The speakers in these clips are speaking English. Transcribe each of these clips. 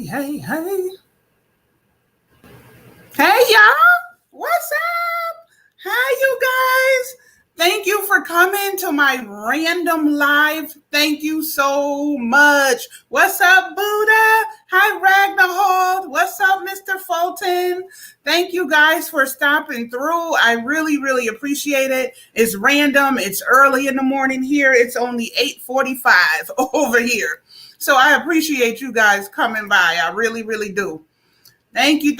Hey. Hey, y'all. What's up? Hi, you guys. Thank you for coming to my random live. Thank you so much. What's up, Buddha? Hi, Ragnarhold. What's up, Mr. Fulton? Thank you guys for stopping through. I really appreciate it. It's random. It's early in the morning here. It's only 8:45 over here. So I appreciate you guys coming by. I really do. Thank you.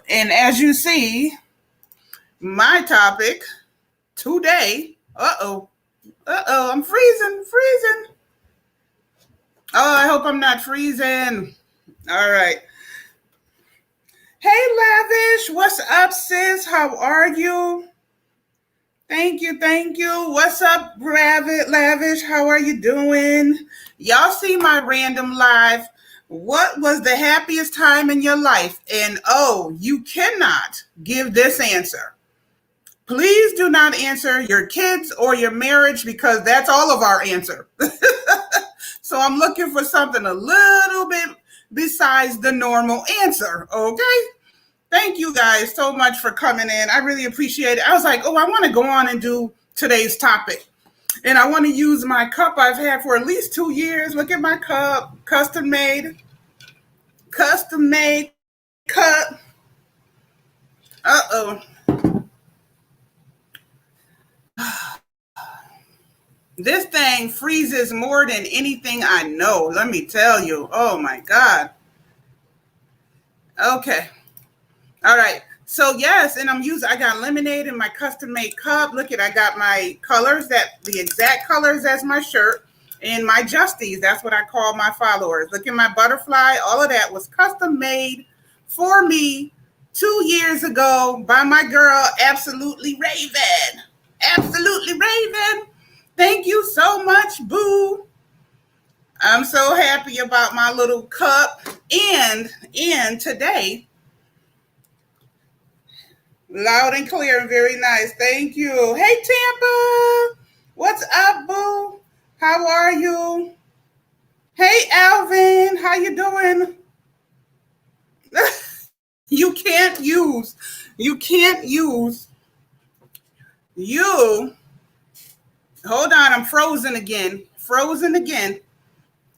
And as you see, my topic today, I'm freezing. Oh, I hope I'm not freezing. All right. Hey, Lavish, what's up, sis? How are you? Thank you. What's up, Lavish? How are you doing? Y'all see my random live. What was the happiest time in your life? And you cannot give this answer. Please do not answer your kids or your marriage because that's all of our answer. So I'm looking for something a little bit besides the normal answer, okay? Thank you guys so much for coming in. I really appreciate it. I was like, I want to go on and do today's topic. And I want to use my cup I've had for at least 2 years. Look at my cup, custom made cup. This thing freezes more than anything I know. Let me tell you. Oh my God. Okay. All right. So yes, and I got lemonade in my custom made cup. Look I got my colors, the exact colors as my shirt, and my Justies. That's what I call my followers. Look at my butterfly. All of that was custom made for me 2 years ago by my girl, Absolutely Raven. Thank you so much, boo. I'm so happy about my little cup. And today, loud and clear and very nice. Thank you. Hey, Tampa. What's up, boo? How are you? Hey, Alvin. How you doing? You can't use. Hold on, I'm frozen again.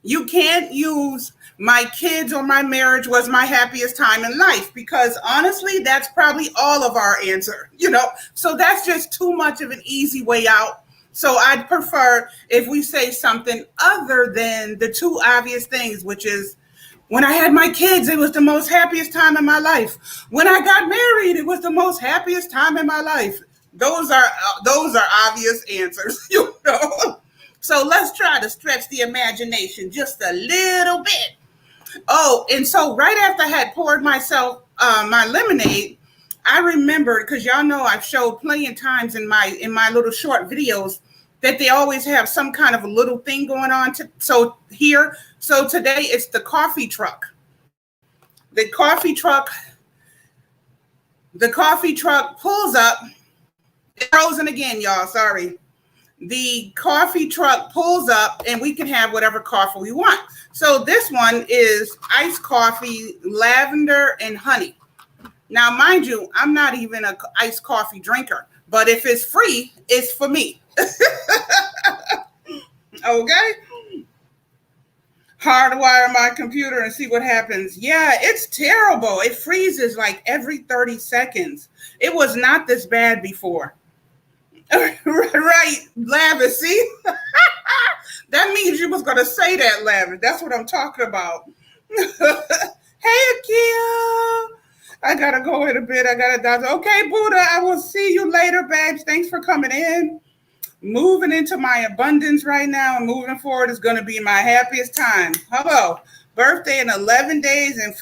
You can't use my kids or my marriage was my happiest time in life because honestly, that's probably all of our answer, So that's just too much of an easy way out. So I'd prefer if we say something other than the two obvious things, which is when I had my kids, it was the most happiest time in my life. When I got married, it was the most happiest time in my life. Those are obvious answers, So let's try to stretch the imagination just a little bit. Oh, and so right after I had poured myself my lemonade, I remembered, because y'all know I've showed plenty of times in my little short videos that they always have some kind of a little thing going on. So today it's the coffee truck. The coffee truck pulls up. It's frozen again, y'all. Sorry. The coffee truck pulls up and we can have whatever coffee we want. So this one is iced coffee, lavender, and honey. Now, mind you, I'm not even an iced coffee drinker, but if it's free, it's for me. Okay? Hardwire my computer and see what happens. Yeah, it's terrible. It freezes like every 30 seconds. It was not this bad before. Right, Lavish, see? That means you was going to say that, Lavish. That's what I'm talking about. Hey, Akia. I got to go in a bit. Okay, Buddha, I will see you later, babes. Thanks for coming in. Moving into my abundance right now and moving forward is going to be my happiest time. Hello. Birthday in 11 days and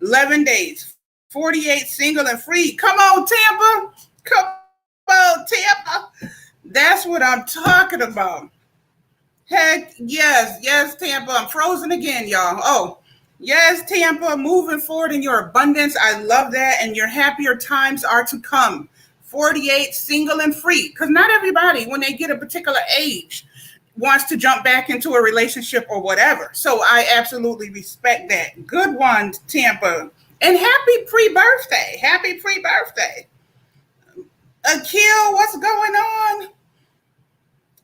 11 days. 48 single and free. Come on, Tampa. Tampa. That's what I'm talking about. Heck, yes, Tampa. I'm frozen again, y'all. Oh, yes, Tampa, moving forward in your abundance. I love that. And your happier times are to come. 48 single and free. Because not everybody, when they get a particular age, wants to jump back into a relationship or whatever. So I absolutely respect that. Good one, Tampa. And happy pre-birthday. Happy pre-birthday. Akil, what's going on?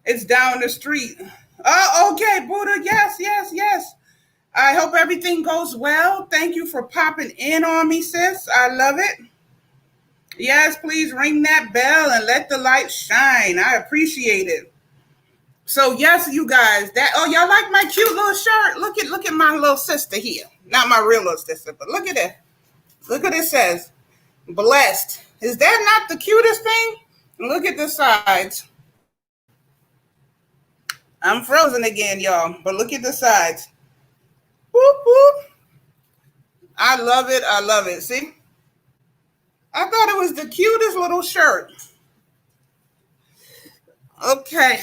It's down the street. Oh, okay, Buddha. Yes, yes, yes. I hope everything goes well. Thank you for popping in on me, sis. I love it. Yes, please ring that bell and let the light shine. I appreciate it. So yes, you guys, y'all like my cute little shirt? Look at my little sister here. Not my real little sister, but look at it. Look what it says. Blessed. Is that not the cutest thing? Look at the sides. I'm frozen again, y'all, but look at the sides. Whoop, whoop. I love it. I love it. See? I thought it was the cutest little shirt. Okay.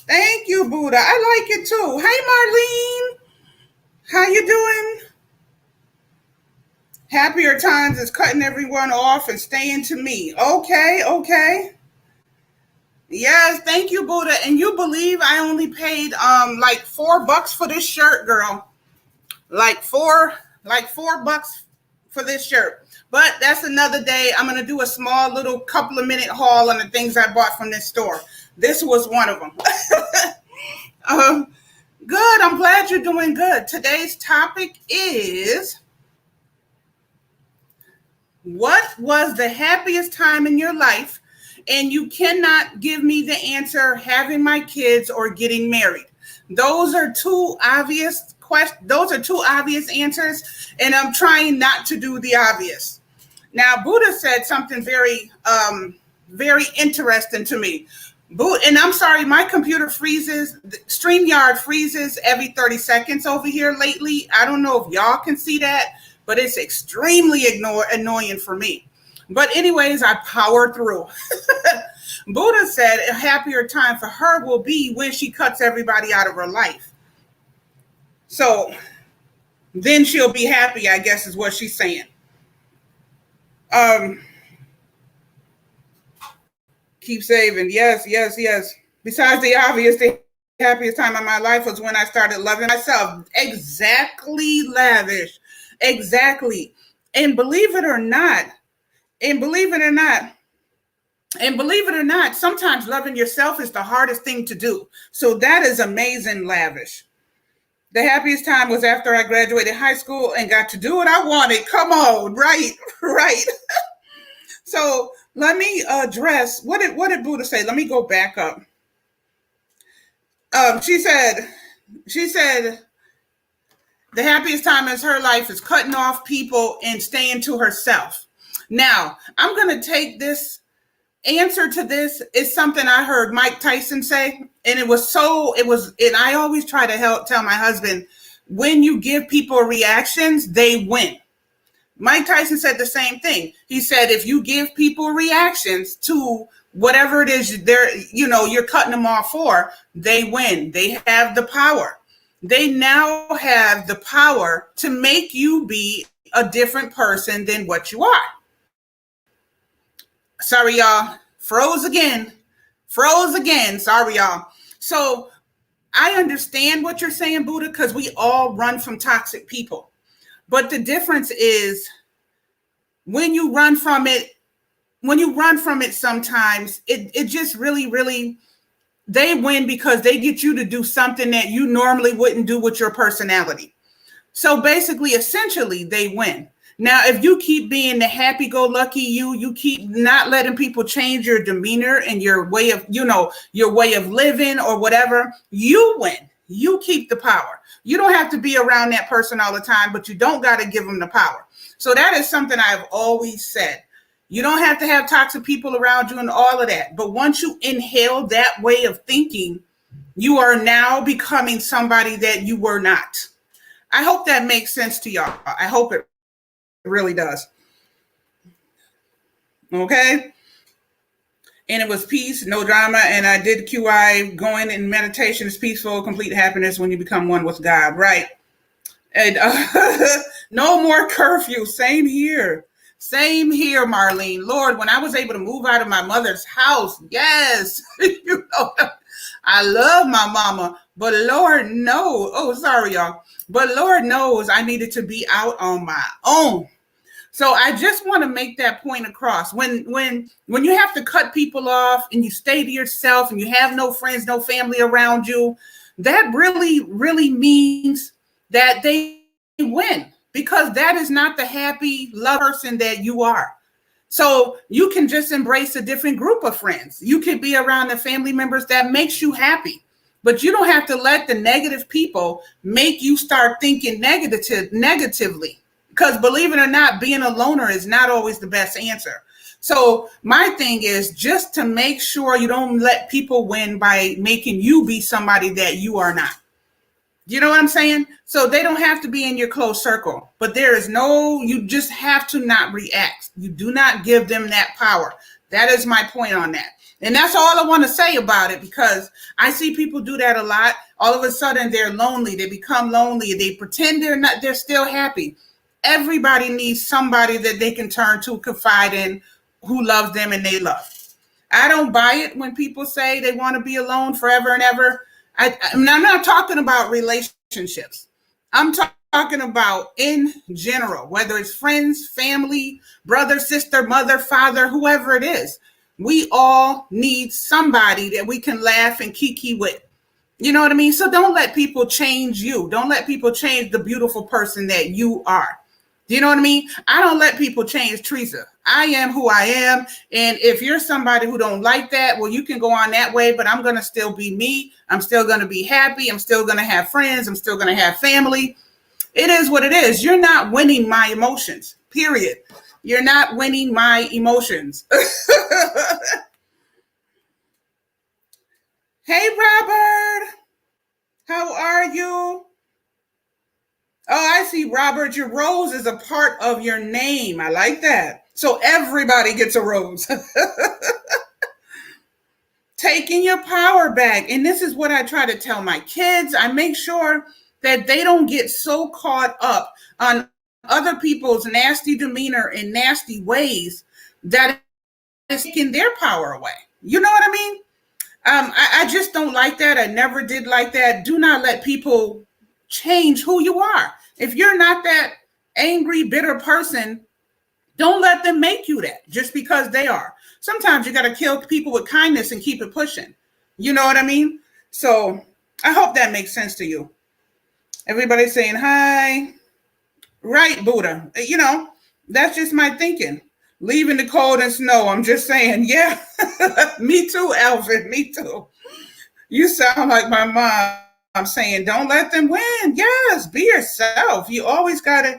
Thank you, Buddha. I like it too. Hey, Marlene. How you doing? Happier times is cutting everyone off and staying to me. Okay, okay. Yes, thank you, Buddha. And you believe I only paid like $4 for this shirt, girl. Like $4 for this shirt. But that's another day. I'm gonna do a small little couple of minute haul on the things I bought from this store. This was one of them. Good. I'm glad you're doing good. Today's topic is, what was the happiest time in your life? And you cannot give me the answer, having my kids or getting married. Those are two obvious questions. Those are two obvious answers, and I'm trying not to do the obvious. Now, Buddha said something very, very interesting to me. And I'm sorry, my computer freezes. StreamYard freezes every 30 seconds over here lately. I don't know if y'all can see that, but it's extremely annoying for me. But anyways, I power through. Buddha said a happier time for her will be when she cuts everybody out of her life. So then she'll be happy, I guess is what she's saying. Keep saving. Yes, yes, yes. Besides the obvious, the happiest time of my life was when I started loving myself. Exactly, Lavish. Exactly. And believe it or not, sometimes loving yourself is the hardest thing to do. So that is amazing, Lavish. The happiest time was after I graduated high school and got to do what I wanted. Come on, right. So let me address, what did Buddha say? Let me go back up. She said the happiest time in her life is cutting off people and staying to herself. Now, I'm going to take this answer to this. Is something I heard Mike Tyson say, and and I always try to tell my husband, when you give people reactions, they win. Mike Tyson said the same thing. He said, if you give people reactions to whatever it is you're cutting them off for, they win. They have the power. They now have the power to make you be a different person than what you are. Sorry, y'all. Froze again. Sorry, y'all. So I understand what you're saying, Buddha, because we all run from toxic people. But the difference is when you run from it sometimes, it just really, really, they win because they get you to do something that you normally wouldn't do with your personality. So basically, essentially, they win. Now, if you keep being the happy-go-lucky you keep not letting people change your demeanor and your way of living or whatever, you win. You keep the power. You don't have to be around that person all the time, but you don't got to give them the power. So that is something I've always said. You don't have to have toxic people around you and all of that. But once you inhale that way of thinking, you are now becoming somebody that you were not. I hope that makes sense to y'all. I hope it really does. Okay. And it was peace, no drama. And I did QI. Going in meditation is peaceful, complete happiness when you become one with God. Right. And no more curfew. Same here. Same here, Marlene. Lord, when I was able to move out of my mother's house, yes, you know, I love my mama, but Lord knows. Oh, sorry, y'all. But Lord knows I needed to be out on my own. So I just want to make that point across. When you have to cut people off and you stay to yourself and you have no friends, no family around you, that really, really means that they win, because that is not the happy love person that you are. So you can just embrace a different group of friends. You could be around the family members that makes you happy, but you don't have to let the negative people make you start thinking negatively. Because believe it or not, being a loner is not always the best answer. So my thing is just to make sure you don't let people win by making you be somebody that you are not. You know what I'm saying? So they don't have to be in your close circle, but you just have to not react. You do not give them that power. That is my point on that. And that's all I want to say about it, because I see people do that a lot. All of a sudden they're lonely. They become lonely. They pretend they're still happy. Everybody needs somebody that they can turn to, confide in, who loves them and they love. I don't buy it when people say they want to be alone forever and ever. I'm not talking about relationships. I'm talking about in general, whether it's friends, family, brother, sister, mother, father, whoever it is. We all need somebody that we can laugh and kiki with. You know what I mean? So don't let people change you. Don't let people change the beautiful person that you are. Do you know what I mean? I don't let people change Teresa. I am who I am. And if you're somebody who don't like that, well, you can go on that way, but I'm going to still be me. I'm still going to be happy. I'm still going to have friends. I'm still going to have family. It is what it is. You're not winning my emotions, period. You're not winning my emotions. Hey, Robert. How are you? Oh, I see, Robert. Your rose is a part of your name. I like that. So everybody gets a rose. Taking your power back. And this is what I try to tell my kids. I make sure that they don't get so caught up on other people's nasty demeanor and nasty ways that it's taking their power away. You know what I mean? I just don't like that. I never did like that. Do not let people change who you are. If you're not that angry, bitter person, don't let them make you that just because they are. Sometimes you got to kill people with kindness and keep it pushing. You know what I mean? So I hope that makes sense to you. Everybody's saying hi. Right, Buddha. You know, that's just my thinking. Leaving the cold and snow. I'm just saying, yeah. Me too, Alvin. Me too. You sound like my mom. I'm saying, don't let them win. Yes, be yourself. I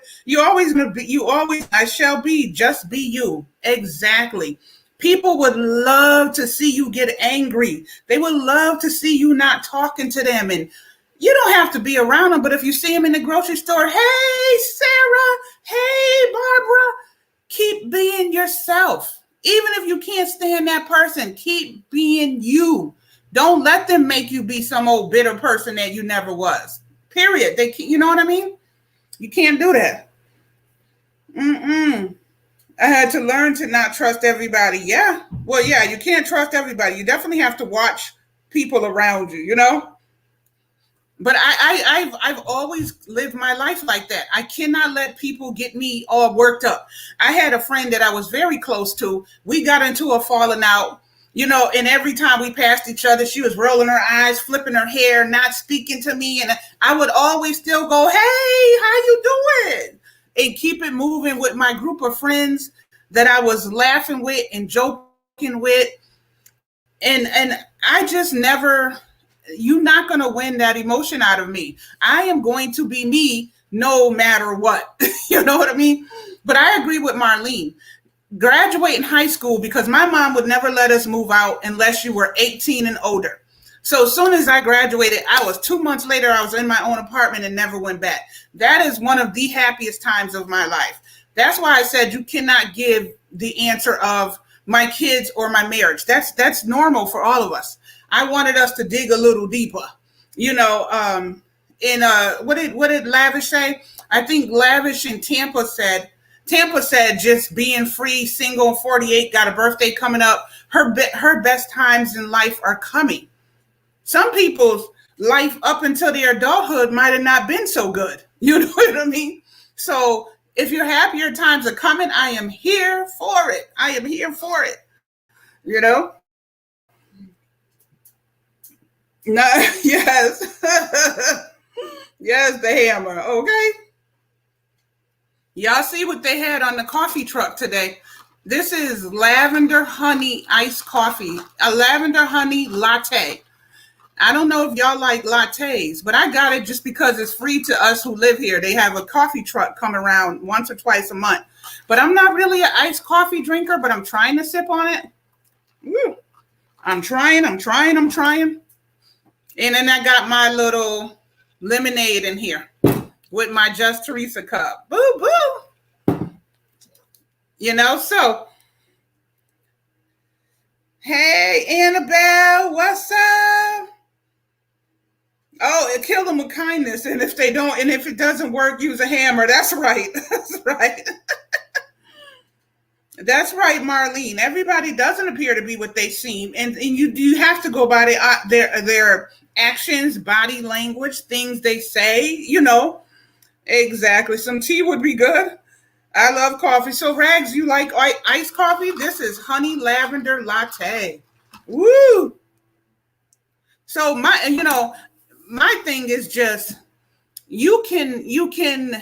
shall be, just be you. Exactly. People would love to see you get angry. They would love to see you not talking to them. And you don't have to be around them, but if you see them in the grocery store, hey, Sarah, hey, Barbara, keep being yourself. Even if you can't stand that person, keep being you. Don't let them make you be some old bitter person that you never was. Period. You know what I mean? You can't do that. I had to learn to not trust everybody. Yeah. Well, yeah, you can't trust everybody. You definitely have to watch people around you, you know? But I've always lived my life like that. I cannot let people get me all worked up. I had a friend that I was very close to. We got into a falling out, you know, and every time we passed each other, she was rolling her eyes, flipping her hair, not speaking to me. And I would always still go, hey, how you doing? And keep it moving with my group of friends that I was laughing with and joking with. And I just never... You're not going to win that emotion out of me. I am going to be me no matter what. You know what I mean? But I agree with Marlene. Graduating high school, because my mom would never let us move out unless you were 18 and older. So as soon as I graduated, 2 months later, I was in my own apartment and never went back. That is one of the happiest times of my life. That's why I said you cannot give the answer of my kids or my marriage. That's normal for all of us. I wanted us to dig a little deeper, you know. What did Lavish say? I think Lavish in Tampa said Tampa said just being free, single, 48, got a birthday coming up. Her best times in life are coming. Some people's life up until their adulthood might have not been so good. You know what I mean? So if your happier times are coming, I am here for it. I am here for it. You know? No, yes. Yes, the hammer. Okay. Y'all see what they had on the coffee truck today? This is lavender honey iced coffee, a lavender honey latte. I don't know if y'all like lattes, but I got it just because it's free to us who live here. They have a coffee truck come around once or twice a month. But I'm not really an iced coffee drinker, but I'm trying to sip on it. Woo. I'm trying. And then I got my little lemonade in here with my JustTheresa cup. Boo, boo. You know, so, hey, Annabelle, what's up? Oh, it killed them with kindness. And if it doesn't work, use a hammer. That's right. That's right. That's right, Marlene. Everybody doesn't appear to be what they seem. And you have to go by their actions, body language, things they say, you know. Exactly. Some tea would be good. I love coffee. So, Rags, you like iced coffee? This is honey lavender latte. Woo! So my thing is just you cannot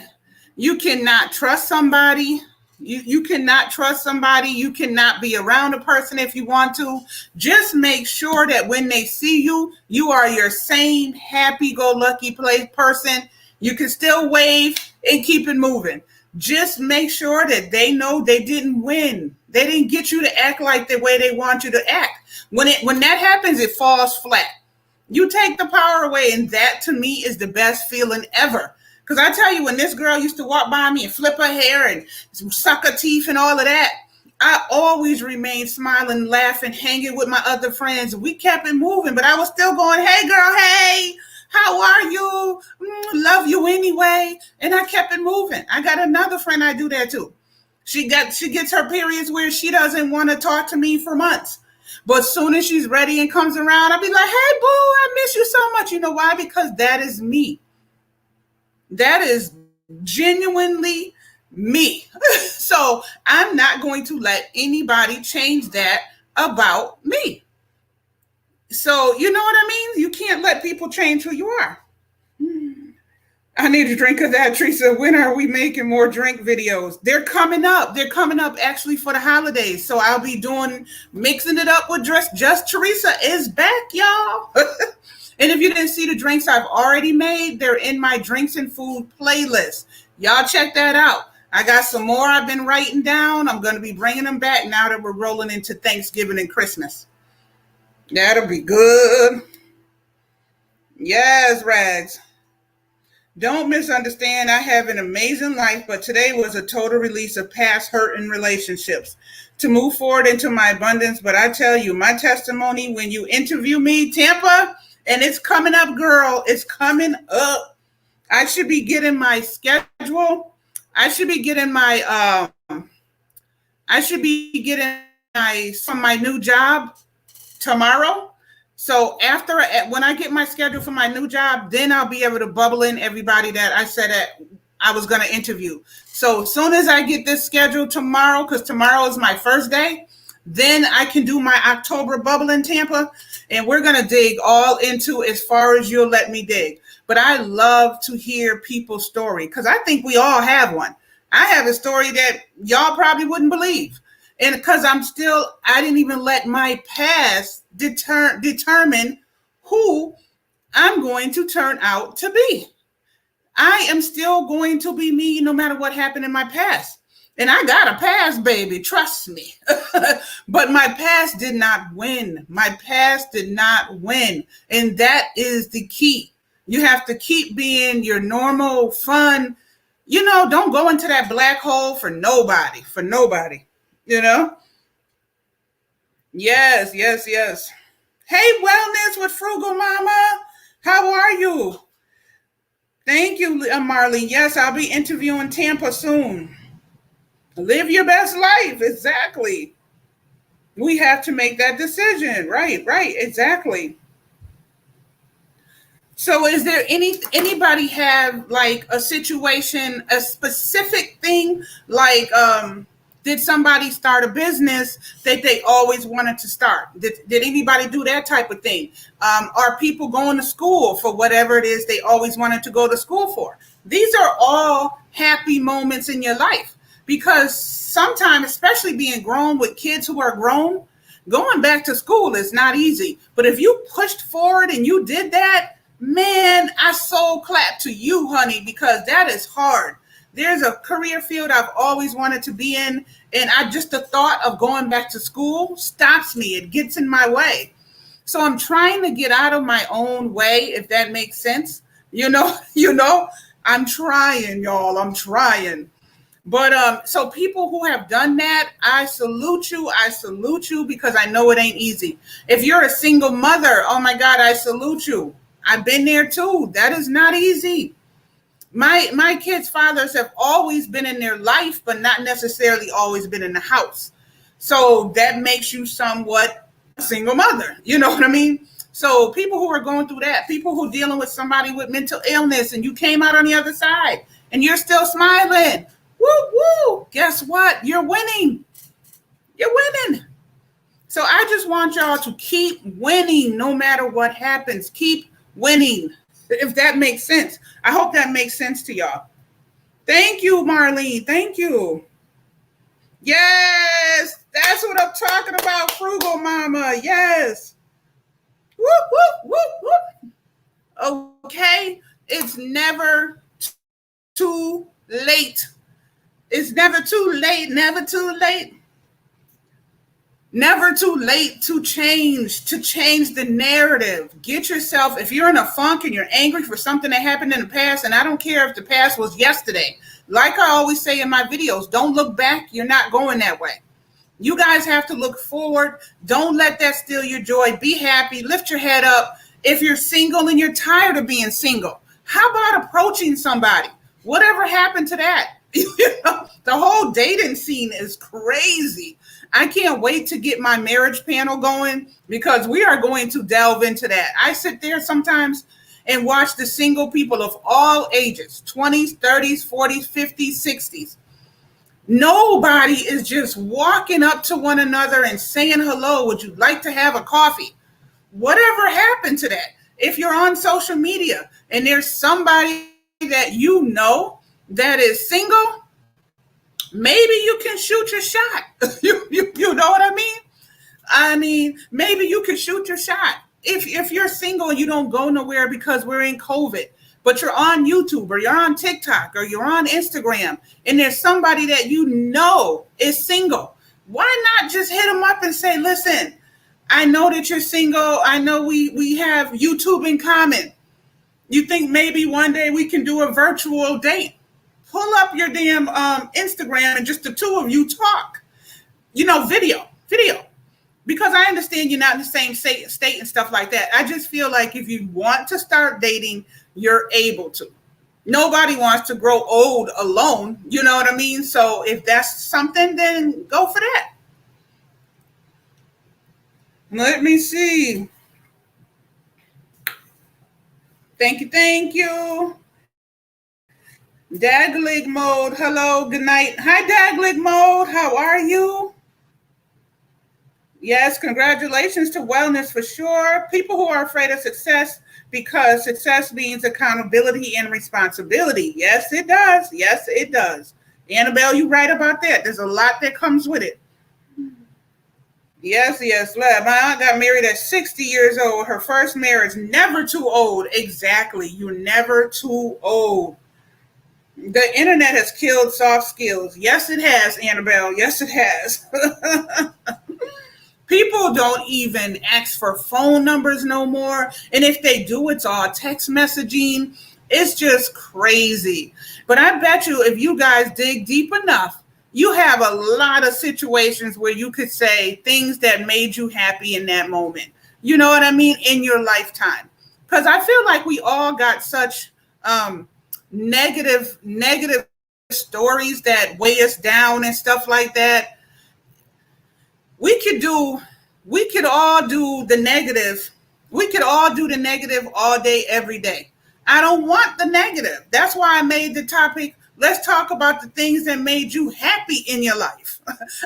trust somebody. You cannot trust somebody. You cannot be around a person if you want to. Just make sure that when they see you, you are your same happy-go-lucky person. You can still wave and keep it moving. Just make sure that they know they didn't win. They didn't get you to act like the way they want you to act. When that happens, it falls flat. You take the power away, and that to me is the best feeling ever. Because I tell you, when this girl used to walk by me and flip her hair and suck her teeth and all of that, I always remained smiling, laughing, hanging with my other friends. We kept it moving, but I was still going, hey, girl, hey, how are you? Love you anyway. And I kept it moving. I got another friend I do that too. She gets her periods where she doesn't want to talk to me for months. But as soon as she's ready and comes around, I'll be like, hey, boo, I miss you so much. You know why? Because that is me. That is genuinely me. So I'm not going to let anybody change that about me. So you know what I mean? You can't let people change who you are. I need a drink of that, Teresa. When are we making more drink videos? They're coming up. They're coming up actually for the holidays. So I'll be mixing it up with JustTheresa is back, y'all. And if you didn't see the drinks I've already made, they're in my drinks and food playlist. Y'all check that out. I got some more I've been writing down. I'm going to be bringing them back now that we're rolling into Thanksgiving and Christmas. That'll be good. Yes, Rags. Don't misunderstand. I have an amazing life, but today was a total release of past hurt and relationships to move forward into my abundance. But I tell you, my testimony, when you interview me, Tampa, and it's coming up, girl, it's coming up. I should be getting my schedule. I should be getting from my new job tomorrow. So when I get my schedule for my new job, then I'll be able to bubble in everybody that I said that I was going to interview. So as soon as I get this schedule tomorrow, because tomorrow is my first day, then I can do my October bubble in Tampa, and we're going to dig all into as far as you'll let me dig. But I love to hear people's story because I think we all have one. I have a story that y'all probably wouldn't believe. And because I didn't even let my past determine who I'm going to turn out to be. I am still going to be me no matter what happened in my past. And I got a past, baby, trust me. But my past did not win. My past did not win. And that is the key. You have to keep being your normal, fun. Don't go into that black hole for nobody. Yes. Hey, Wellness with Frugal Mama. How are you? Thank you, Marley. Yes, I'll be interviewing Tampa soon. Live your best life. Exactly. We have to make that decision. Right, right, exactly. So is there anybody have like a situation, a specific thing, like did somebody start a business that they always wanted to start? Did anybody do that type of thing? Are people going to school for whatever it is they always wanted to go to school for? These are all happy moments in your life, because sometimes, especially being grown with kids who are grown, going back to school is not easy. But if you pushed forward and you did that, man, I soul clap to you, honey, because that is hard. There's a career field I've always wanted to be in, and I just the thought of going back to school stops me. It gets in my way. So I'm trying to get out of my own way, if that makes sense. I'm trying, y'all. I'm trying. But so people who have done that, I salute you. I salute you, because I know it ain't easy. If you're a single mother, oh my God, I salute you. I've been there too. That is not easy. My kids' fathers have always been in their life, but not necessarily always been in the house. So that makes you somewhat a single mother. You know what I mean? So people who are going through that, people who are dealing with somebody with mental illness, and you came out on the other side and you're still smiling. Woo woo. Guess what? You're winning. You're winning. So I just want y'all to keep winning no matter what happens. Keep winning, if that makes sense. I hope that makes sense to y'all. Thank you, Marlene. Thank you. Yes, that's what I'm talking about, frugal mama. Yes. Whoop, whoop, whoop, whoop. Okay, it's never too late. It's never too late, never too late. Never too late to change the narrative. Get yourself, if you're in a funk and you're angry for something that happened in the past, and I don't care if the past was yesterday. Like I always say in my videos, don't look back. You're not going that way. You guys have to look forward. Don't let that steal your joy. Be happy. Lift your head up. If you're single and you're tired of being single, how about approaching somebody? Whatever happened to that? The whole dating scene is crazy. I can't wait to get my marriage panel going, because we are going to delve into that. I sit there sometimes and watch the single people of all ages, 20s, 30s, 40s, 50s, 60s. Nobody is just walking up to one another and saying hello. Would you like to have a coffee? Whatever happened to that? If you're on social media and there's somebody that you know that is single, maybe you can shoot your shot. You know what I mean? I mean, maybe you can shoot your shot. If you're single and you don't go nowhere because we're in COVID, but you're on YouTube or you're on TikTok or you're on Instagram, and there's somebody that you know is single, why not just hit them up and say, listen, I know that you're single. I know we have YouTube in common. You think maybe one day we can do a virtual date? Pull up your damn Instagram and just the two of you talk. Video. Because I understand you're not in the same state and stuff like that. I just feel like if you want to start dating, you're able to. Nobody wants to grow old alone. You know what I mean? So if that's something, then go for that. Let me see. Thank you. Thank you. Daglig mode. Hello. Good night. Hi, Daglig mode. How are you? Yes, congratulations to wellness for sure. People who are afraid of success, because success means accountability and responsibility. Yes, it does. Yes, it does. Annabelle, you're right about that. There's a lot that comes with it. Yes. My aunt got married at 60 years old. Her first marriage, never too old. Exactly. You're never too old. The internet has killed soft skills. Yes, it has, Annabelle. Yes, it has. People don't even ask for phone numbers no more. And if they do, it's all text messaging. It's just crazy. But I bet you if you guys dig deep enough, you have a lot of situations where you could say things that made you happy in that moment. You know what I mean? In your lifetime. Because I feel like we all got such negative stories that weigh us down and stuff like that. We could all do the negative. We could all do the negative all day, every day. I don't want the negative. That's why I made the topic. Let's talk about the things that made you happy in your life.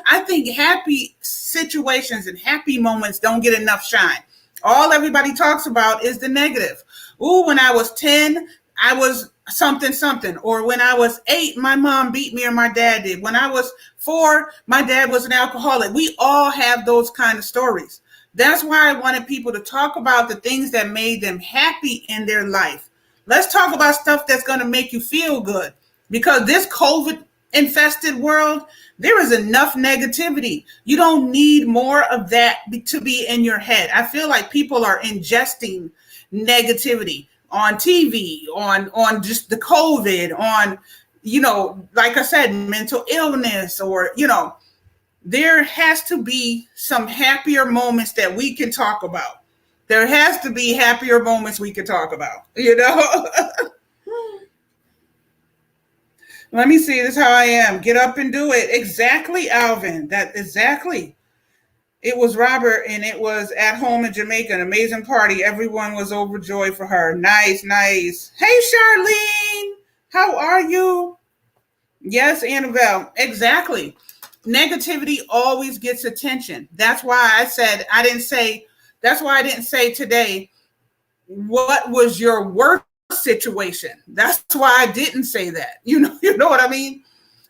I think happy situations and happy moments don't get enough shine. All everybody talks about is the negative. Ooh, when I was 10, I was something, something. Or when I was 8, my mom beat me or my dad did. When I was 4, my dad was an alcoholic. We all have those kind of stories. That's why I wanted people to talk about the things that made them happy in their life. Let's talk about stuff that's going to make you feel good. Because this COVID infested world, there is enough negativity. You don't need more of that to be in your head. I feel like people are ingesting negativity on TV, on just the COVID, on, like I said, mental illness, or, there has to be some happier moments that we can talk about. There has to be happier moments we can talk about, Let me see. This is how I am. Get up and do it. Exactly, Alvin. That exactly. It was Robert, and it was at home in Jamaica. An amazing party. Everyone was overjoyed for her. Nice, nice. Hey, Charlene. How are you? Yes, Annabelle. Exactly. Negativity always gets attention. That's why I didn't say today, what was your worst situation? That's why I didn't say that. You know what I mean?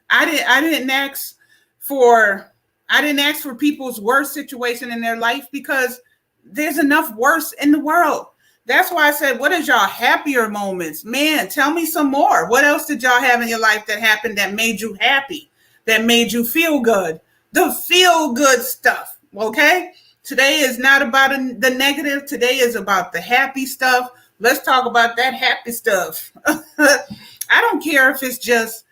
I didn't ask for people's worst situation in their life, because there's enough worse in the world. That's why I said, what is y'all happier moments? Man, tell me some more. What else did y'all have in your life that happened that made you happy, that made you feel good? The feel good stuff, okay? Today is not about the negative. Today is about the happy stuff. Let's talk about that happy stuff. I don't care if it's just,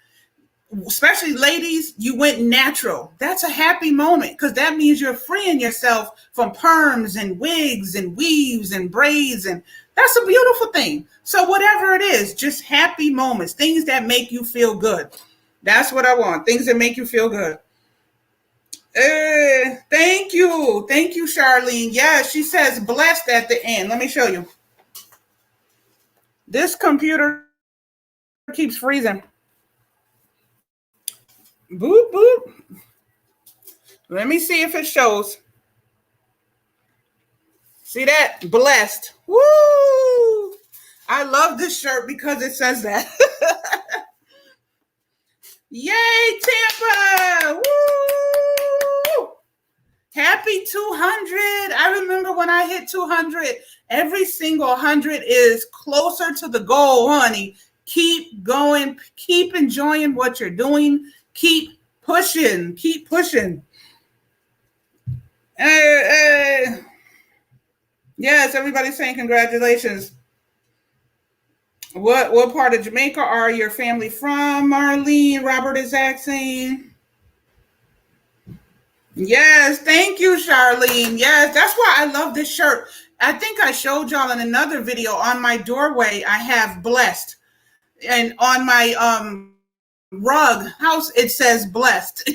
especially ladies, you went natural. That's a happy moment, because that means you're freeing yourself from perms and wigs and weaves and braids, and that's a beautiful thing. So whatever it is, just happy moments, things that make you feel good. That's what I want, things that make you feel good. Thank you, Charlene. Yeah, she says blessed at the end. Let me show you. This computer keeps freezing. Boop, boop. Let me see if it shows. See that? Blessed. Woo! I love this shirt because it says that. Yay, Tampa! Woo! Happy 200. I remember when I hit 200. Every single 100 is closer to the goal, honey. Keep going. Keep enjoying what you're doing. Keep pushing. Keep pushing. Yes, everybody's saying congratulations. What part of Jamaica are your family from, Marlene? Robert is asking. Yes, thank you, Charlene. Yes, that's why I love this shirt. I think I showed y'all in another video. On my doorway, I have blessed. And on my rug house, it says blessed,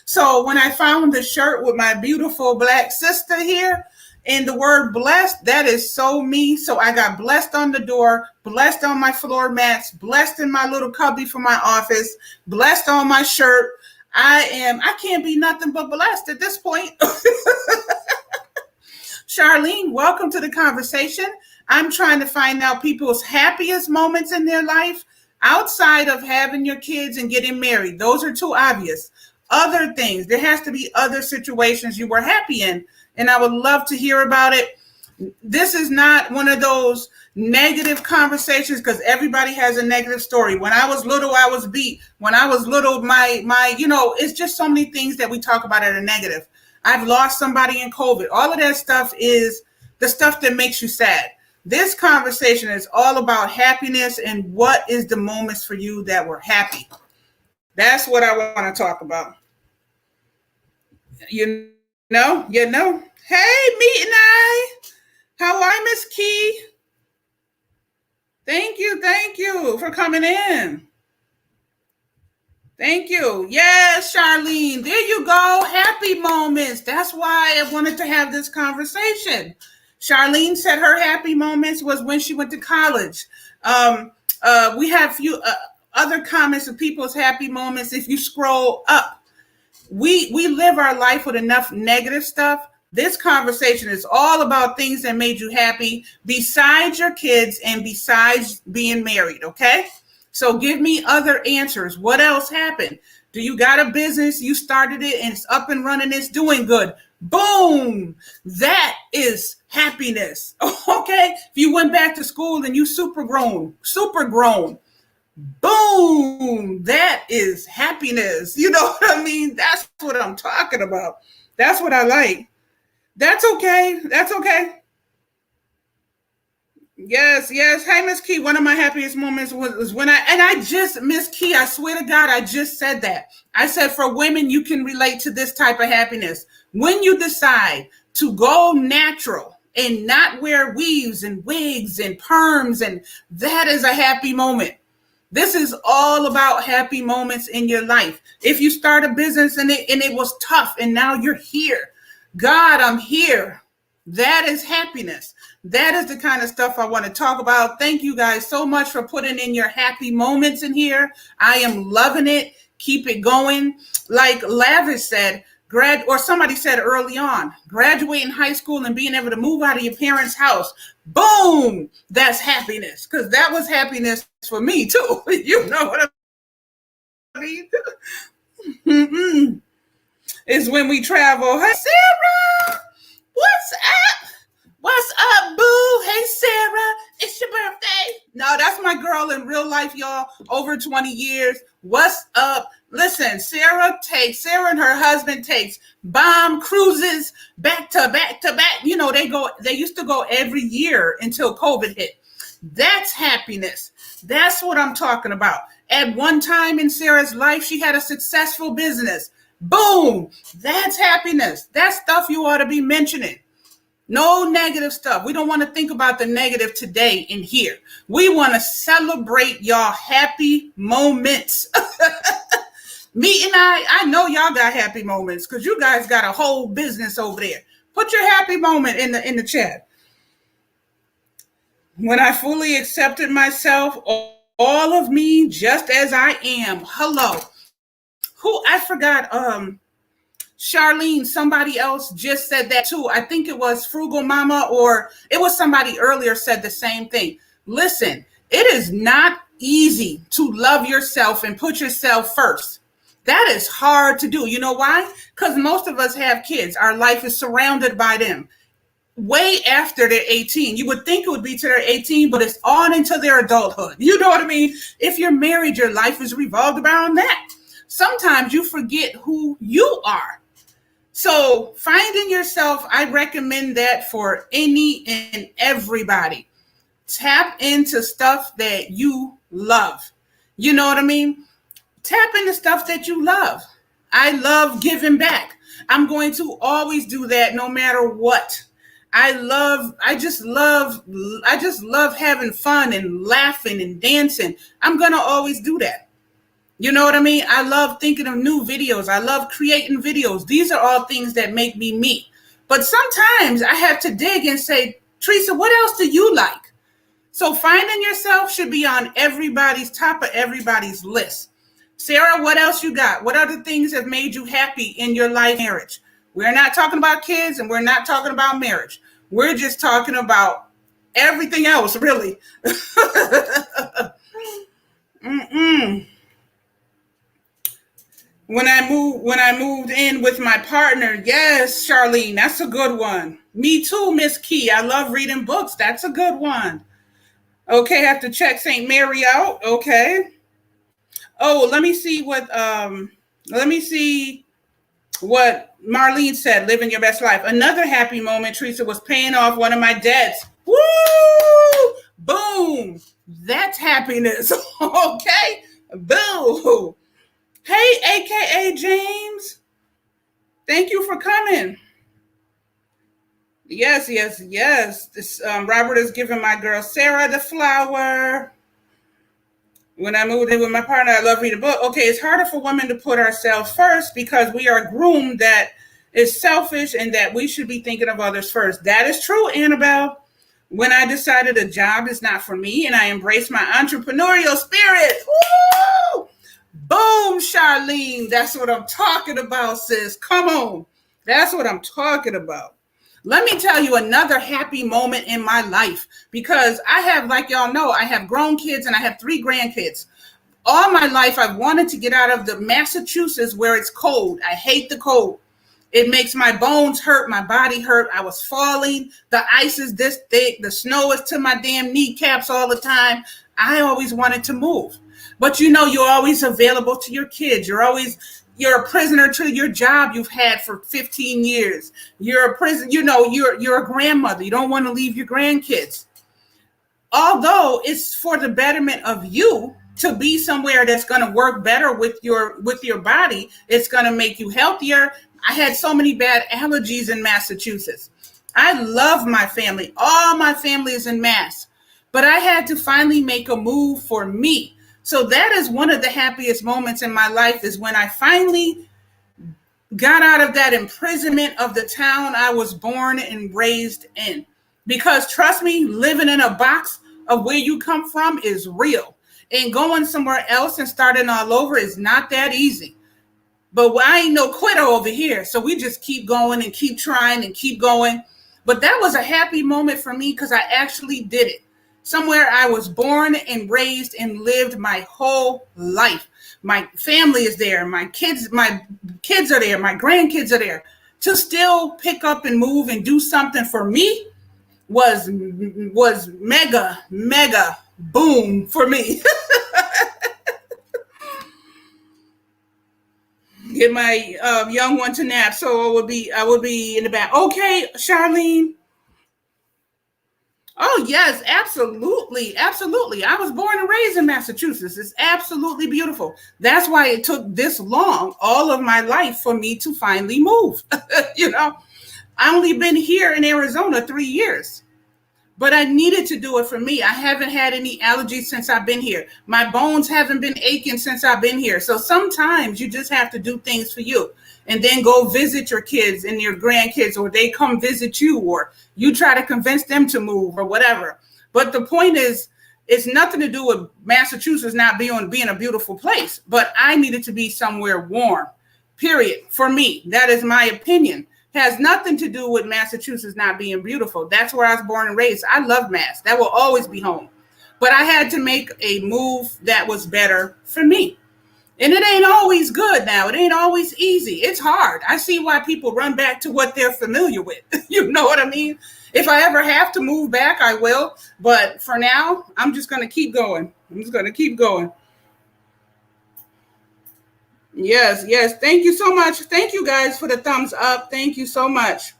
So when I found the shirt with my beautiful black sister here, and the word blessed, that is so me. So I got blessed on the door, blessed on my floor mats, blessed in my little cubby for my office, blessed on my shirt. I can't be nothing but blessed at this point. Charlene, welcome to the conversation. I'm trying to find out people's happiest moments in their life outside of having your kids and getting married. Those are too obvious. Other things, there has to be other situations you were happy in, and I would love to hear about it. This is not one of those negative conversations, because everybody has a negative story. When I was little, I was beat. When I was little, my it's just so many things that we talk about that are negative. I've lost somebody in COVID. All of that stuff is the stuff that makes you sad. This conversation is all about happiness and what is the moments for you that were happy. That's what I want to talk about. You know. Hey, Meet and I. How are you, Miss Key? Thank you for coming in. Thank you. Yes, Charlene. There you go. Happy moments. That's why I wanted to have this conversation. Charlene said her happy moments was when she went to college. Um, we have few other comments of people's happy moments. If you scroll up, we live our life with enough negative stuff. This conversation is all about things that made you happy besides your kids and besides being married, okay? So give me other answers. What else happened? Do you got a business? You started it and it's up and running, it's doing good. Boom! That is happiness. Okay? If you went back to school and you super grown, boom, that is happiness. You know what I mean? That's what I'm talking about. That's what I like. That's okay. That's okay. Yes, yes. Hey, Miss Key, one of my happiest moments was when Miss Key, I swear to God, I just said that. I said for women, you can relate to this type of happiness. When you decide to go natural and not wear weaves and wigs and perms, and that is a happy moment. This is all about happy moments in your life. If you start a business and it was tough and now you're here, God, I'm here. That is happiness. That is the kind of stuff I want to talk about. Thank you guys so much for putting in your happy moments in here. I am loving it. Keep it going. Like Lavish said, or somebody said early on, graduating high school and being able to move out of your parents' house. Boom! That's happiness. Because that was happiness for me too. You know what I mean? Mm-mm. Is when we travel. Hey, Sarah! What's up? What's up, boo? Hey, Sarah, it's your birthday. No, that's my girl in real life, y'all. Over 20 years. What's up? Listen, Sarah and her husband takes bomb cruises back to back to back. You know, they used to go every year until COVID hit. That's happiness. That's what I'm talking about. At one time in Sarah's life, she had a successful business. Boom. That's happiness. That's stuff you ought to be mentioning. No negative stuff. We don't want to think about the negative today in here. We want to celebrate y'all happy moments. Me and I know y'all got happy moments because you guys got a whole business over there. Put your happy moment in the chat. When I fully accepted myself, all of me just as I am. Hello. I forgot, Charlene, somebody else just said that too. I think it was Frugal Mama, or it was somebody earlier said the same thing. Listen, it is not easy to love yourself and put yourself first. That is hard to do. You know why? Because most of us have kids. Our life is surrounded by them. Way after they're 18. You would think it would be to their 18, but it's on into their adulthood. You know what I mean? If you're married, your life is revolved around that. Sometimes you forget who you are. So finding yourself, I recommend that for any and everybody. Tap into stuff that you love. You know what I mean? Tap into stuff that you love. I love giving back. I'm going to always do that no matter what. I just love having fun and laughing and dancing. I'm going to always do that. You know what I mean? I love thinking of new videos. I love creating videos. These are all things that make me me. But sometimes I have to dig and say, Teresa, what else do you like? So finding yourself should be on everybody's top of everybody's list. Sarah, what else you got? What other things have made you happy in your life marriage? We're not talking about kids and we're not talking about marriage. We're just talking about everything else, really. When I moved in with my partner, yes, Charlene, that's a good one. Me too, Miss Key. I love reading books. That's a good one. Okay, have to check St. Mary out. Okay. Oh, let me see what Marlene said, living your best life. Another happy moment, Teresa, was paying off one of my debts. Woo! Boom! That's happiness. Okay? Boo! Hey, AKA James. Thank you for coming. Yes. This Robert is giving my girl Sarah the flower. When I moved in with my partner, I love reading a book. Okay, it's harder for women to put ourselves first because we are groomed that it's selfish and that we should be thinking of others first. That is true, Annabelle. When I decided a job is not for me and I embraced my entrepreneurial spirit. Woo! Boom, Charlene. That's what I'm talking about, sis. Come on. That's what I'm talking about. Let me tell you another happy moment in my life, because I have, like y'all know, I have grown kids and I have 3 grandkids. All my life, I've wanted to get out of the Massachusetts where it's cold. I hate the cold. It makes my bones hurt, my body hurt. I was falling. The ice is this thick. The snow is to my damn kneecaps all the time. I always wanted to move. But you know, you're always available to your kids. You're a prisoner to your job you've had for 15 years. You're a prison, you're a grandmother. You don't want to leave your grandkids. Although it's for the betterment of you to be somewhere that's going to work better with your body, it's going to make you healthier. I had so many bad allergies in Massachusetts. I love my family. All my family is in Mass. But I had to finally make a move for me. So that is one of the happiest moments in my life, is when I finally got out of that imprisonment of the town I was born and raised in. Because trust me, living in a box of where you come from is real. And going somewhere else and starting all over is not that easy. But I ain't no quitter over here. So we just keep going and keep trying and keep going. But that was a happy moment for me because I actually did it. Somewhere I was born and raised and lived my whole life. My family is there. My kids are there. My grandkids are there. To still pick up and move and do something for me was mega, mega boom for me. Get my young one to nap, so I would be in the back. Okay, Charlene. Oh, yes, absolutely. Absolutely. I was born and raised in Massachusetts. It's absolutely beautiful. That's why it took this long, all of my life, for me to finally move. I only been here in Arizona 3 years, but I needed to do it for me. I haven't had any allergies since I've been here. My bones haven't been aching since I've been here. So sometimes you just have to do things for you. And then go visit your kids and your grandkids, or they come visit you, or you try to convince them to move or whatever. But the point is, it's nothing to do with Massachusetts not being a beautiful place. But I needed to be somewhere warm, period. For me, that is my opinion. It has nothing to do with Massachusetts not being beautiful. That's where I was born and raised. I love Mass. That will always be home. But I had to make a move that was better for me. And it ain't always good now. It ain't always easy. It's hard. I see why people run back to what they're familiar with. You know what I mean? If I ever have to move back, I will. But for now, I'm just going to keep going. Yes, yes. Thank you so much. Thank you guys for the thumbs up. Thank you so much.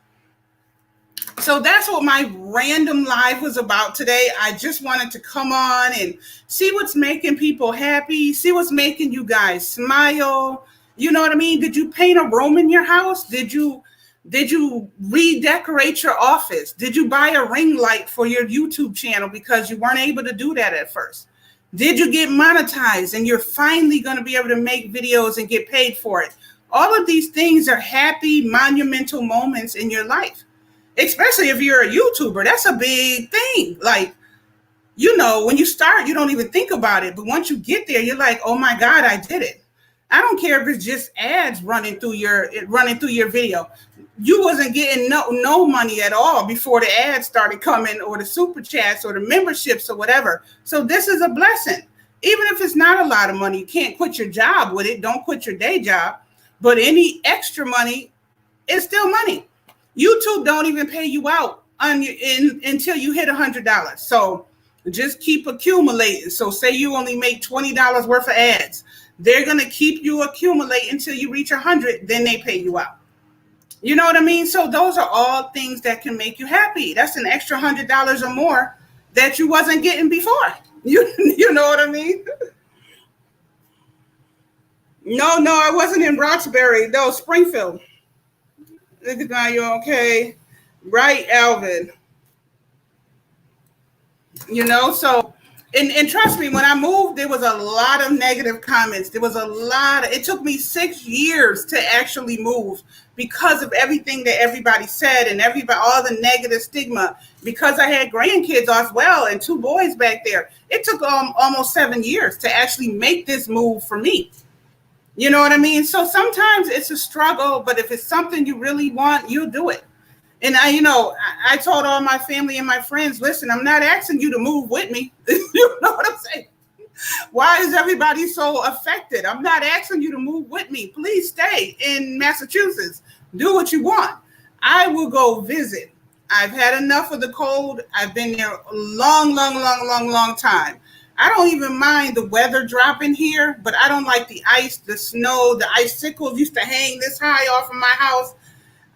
So that's what my random live was about today. I just wanted to come on and see what's making people happy, see what's making you guys smile. You know what I mean? Did you paint a room in your house? Did you redecorate your office? Did you buy a ring light for your YouTube channel because you weren't able to do that at first? Did you get monetized and you're finally going to be able to make videos and get paid for it? All of these things are happy, monumental moments in your life. Especially if you're a YouTuber, that's a big thing. Like, when you start, you don't even think about it. But once you get there, you're like, oh my God, I did it. I don't care if it's just ads running through your video. You wasn't getting no money at all before the ads started coming, or the super chats or the memberships or whatever. So this is a blessing. Even if it's not a lot of money, you can't quit your job with it. Don't quit your day job. But any extra money is still money. YouTube don't even pay you out until you hit $100. So just keep accumulating. So say you only make $20 worth of ads. They're going to keep you accumulating until you reach 100. Then they pay you out. You know what I mean? So those are all things that can make you happy. That's an extra $100 or more that you wasn't getting before. You know what I mean? No, I wasn't in Roxbury. No, Springfield. Look at that, you're okay. Right, Alvin. So And trust me, when I moved, there was a lot of negative comments. There was a lot. It took me 6 years to actually move because of everything that everybody said and everybody, all the negative stigma. Because I had grandkids as well and two boys back there, it took almost 7 years to actually make this move for me. You know what I mean? So sometimes it's a struggle, but if it's something you really want, you'll do it. And I told all my family and my friends, listen, I'm not asking you to move with me. You know what I'm saying? Why is everybody so affected? I'm not asking you to move with me. Please stay in Massachusetts. Do what you want. I will go visit. I've had enough of the cold. I've been there a long time. I don't even mind the weather dropping here, but I don't like the ice, the snow, the icicles used to hang this high off of my house.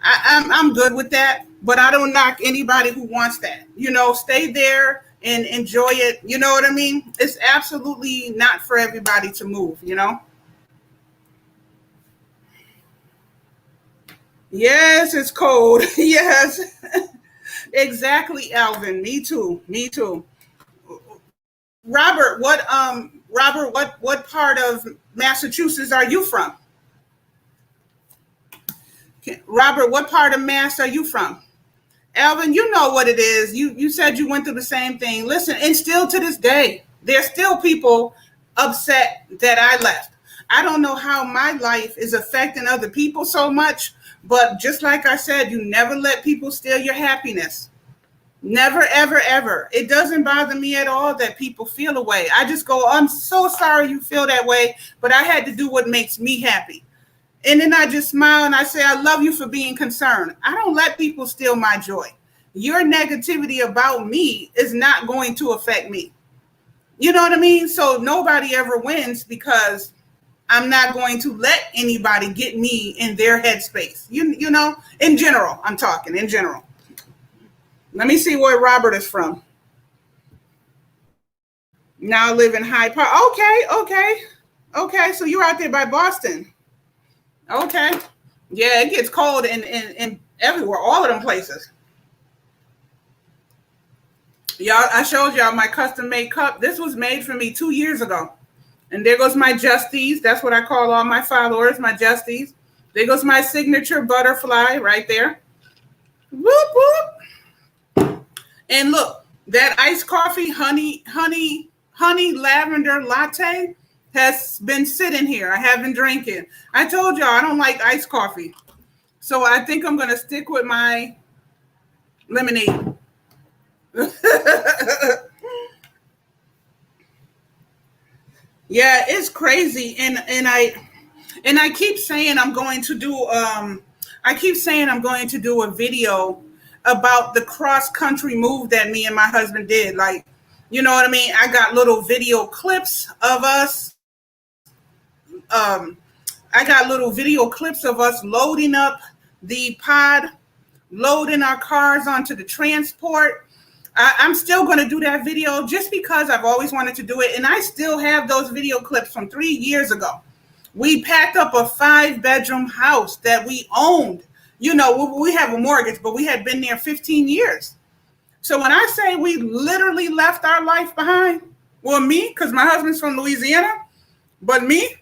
I'm good with that, but I don't knock anybody who wants that. Stay there and enjoy it. You know what I mean? It's absolutely not for everybody to move. Yes, it's cold. Yes, exactly, Alvin. Me too. Me too. Robert, what part of Massachusetts are you from? Robert, what part of Mass are you from? Alvin, you know what it is. You said you went through the same thing. Listen, and still to this day, there's still people upset that I left. I don't know how my life is affecting other people so much, but just like I said, you never let people steal your happiness. Never, ever, ever. It doesn't bother me at all that people feel a way. I just go, I'm so sorry you feel that way, but I had to do what makes me happy. And then I just smile and I say, I love you for being concerned. I don't let people steal my joy. Your negativity about me is not going to affect me. You know what I mean? So nobody ever wins because I'm not going to let anybody get me in their headspace. In general, I'm talking in general. Let me see where Robert is from. Now I live in Hyde Park. Okay. So you're out there by Boston. Okay. Yeah, it gets cold in everywhere, all of them places. Y'all, I showed y'all my custom made cup. This was made for me 2 years ago. And there goes my Justies. That's what I call all my followers, my Justies. There goes my signature butterfly right there. Whoop, whoop. And look, that iced coffee, honey lavender latte has been sitting here. I have been drinking. I told y'all I don't like iced coffee. So I think I'm going to stick with my lemonade. Yeah, it's crazy. And I keep saying I'm going to do a video about the cross country move that me and my husband did. Like, you know what I mean? I got little video clips of us. I got little video clips of us loading up the pod, loading our cars onto the transport. I'm still going to do that video just because I've always wanted to do it. And I still have those video clips from 3 years ago. We packed up a 5-bedroom house that we owned. We have a mortgage, but we had been there 15 years. So when I say we literally left our life behind, well, me, because my husband's from Louisiana, but me,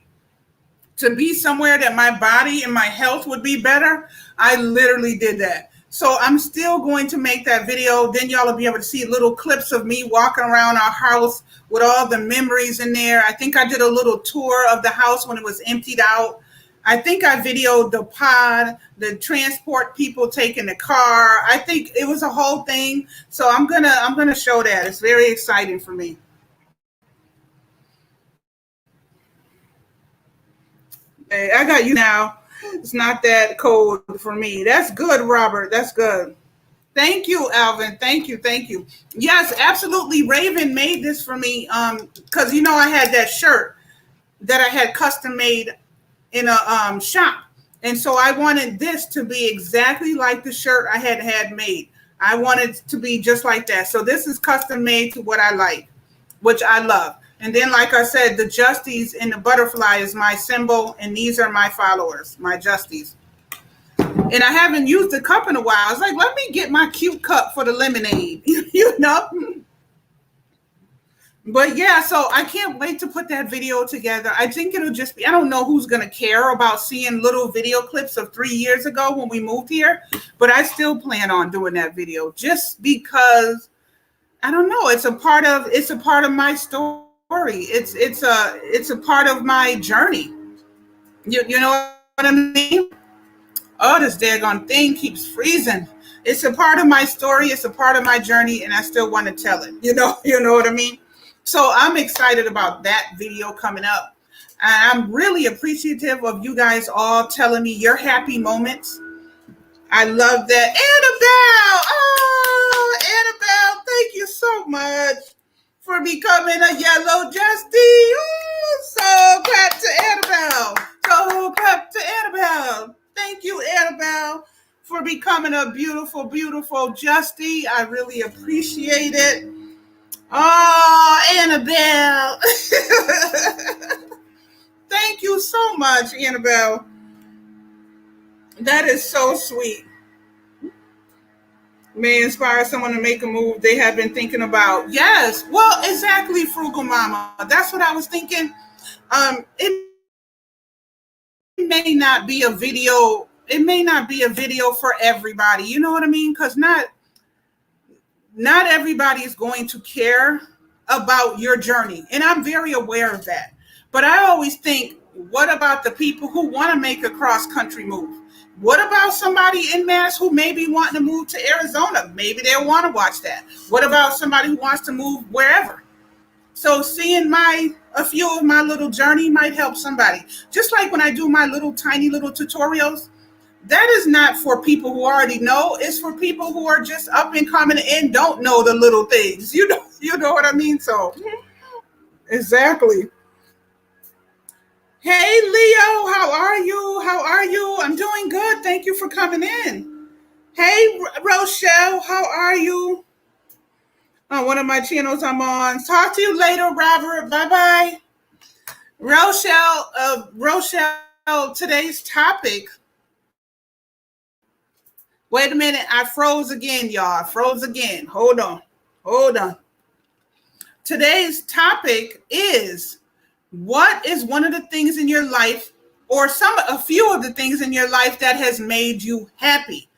to be somewhere that my body and my health would be better, I literally did that. So I'm still going to make that video. Then y'all will be able to see little clips of me walking around our house with all the memories in there. I think I did a little tour of the house when it was emptied out. I think I videoed the pod, the transport people taking the car. I think it was a whole thing. So I'm gonna show that. It's very exciting for me. Hey, I got you now. It's not that cold for me. That's good, Robert. That's good. Thank you, Alvin. Thank you. Yes, absolutely. Raven made this for me because I had that shirt that I had custom made in a shop. And so I wanted this to be exactly like the shirt I had made. I wanted it to be just like that. So this is custom made to what I like, which I love. And then, like I said, the Justies and the butterfly is my symbol, and these are my followers, my Justies. And I haven't used the cup in a while. I was like, let me get my cute cup for the lemonade, But yeah, so I can't wait to put that video together. I think it'll just be, I don't know who's going to care about seeing little video clips of 3 years ago when we moved here, but I still plan on doing that video just because I don't know, it's a part of my story. It's a part of my journey. You know what I mean? Oh, this daggone thing keeps freezing. It's a part of my story. It's a part of my journey, and I still want to tell it. You know what I mean. So I'm excited about that video coming up, and I'm really appreciative of you guys all telling me your happy moments. I love that, Annabelle. Oh, Annabelle, thank you so much for becoming a yellow Justy. Oh, so clap to Annabelle. So clap to Annabelle. Thank you, Annabelle, for becoming a beautiful, beautiful Justy. I really appreciate it. Oh, Annabelle. Thank you so much, Annabelle. That is so sweet. May inspire someone to make a move they have been thinking about. Yes. Well, exactly, Frugal Mama. That's what I was thinking. It may not be a video. It may not be a video for everybody. You know what I mean? Because not everybody is going to care about your journey. And I'm very aware of that. But I always think, what about the people who want to make a cross-country move? What about somebody in Mass who may be wanting to move to Arizona? Maybe they'll want to watch that. What about somebody who wants to move wherever? So seeing a few of my little journey might help somebody. Just like when I do my little tiny little tutorials, that is not for people who already know. It's for people who are just up and coming and don't know the little things. You know what I mean? So exactly. Hey Leo, how are you? How are you? I'm doing good. Thank you for coming in. Hey Rochelle, how are you? On one of my channels I'm on. Talk to you later, Robert. Bye bye. Rochelle, today's topic. Wait a minute, I froze again, y'all. I froze again. Hold on. Today's topic is, what is one of the things in your life, or a few of the things in your life that has made you happy?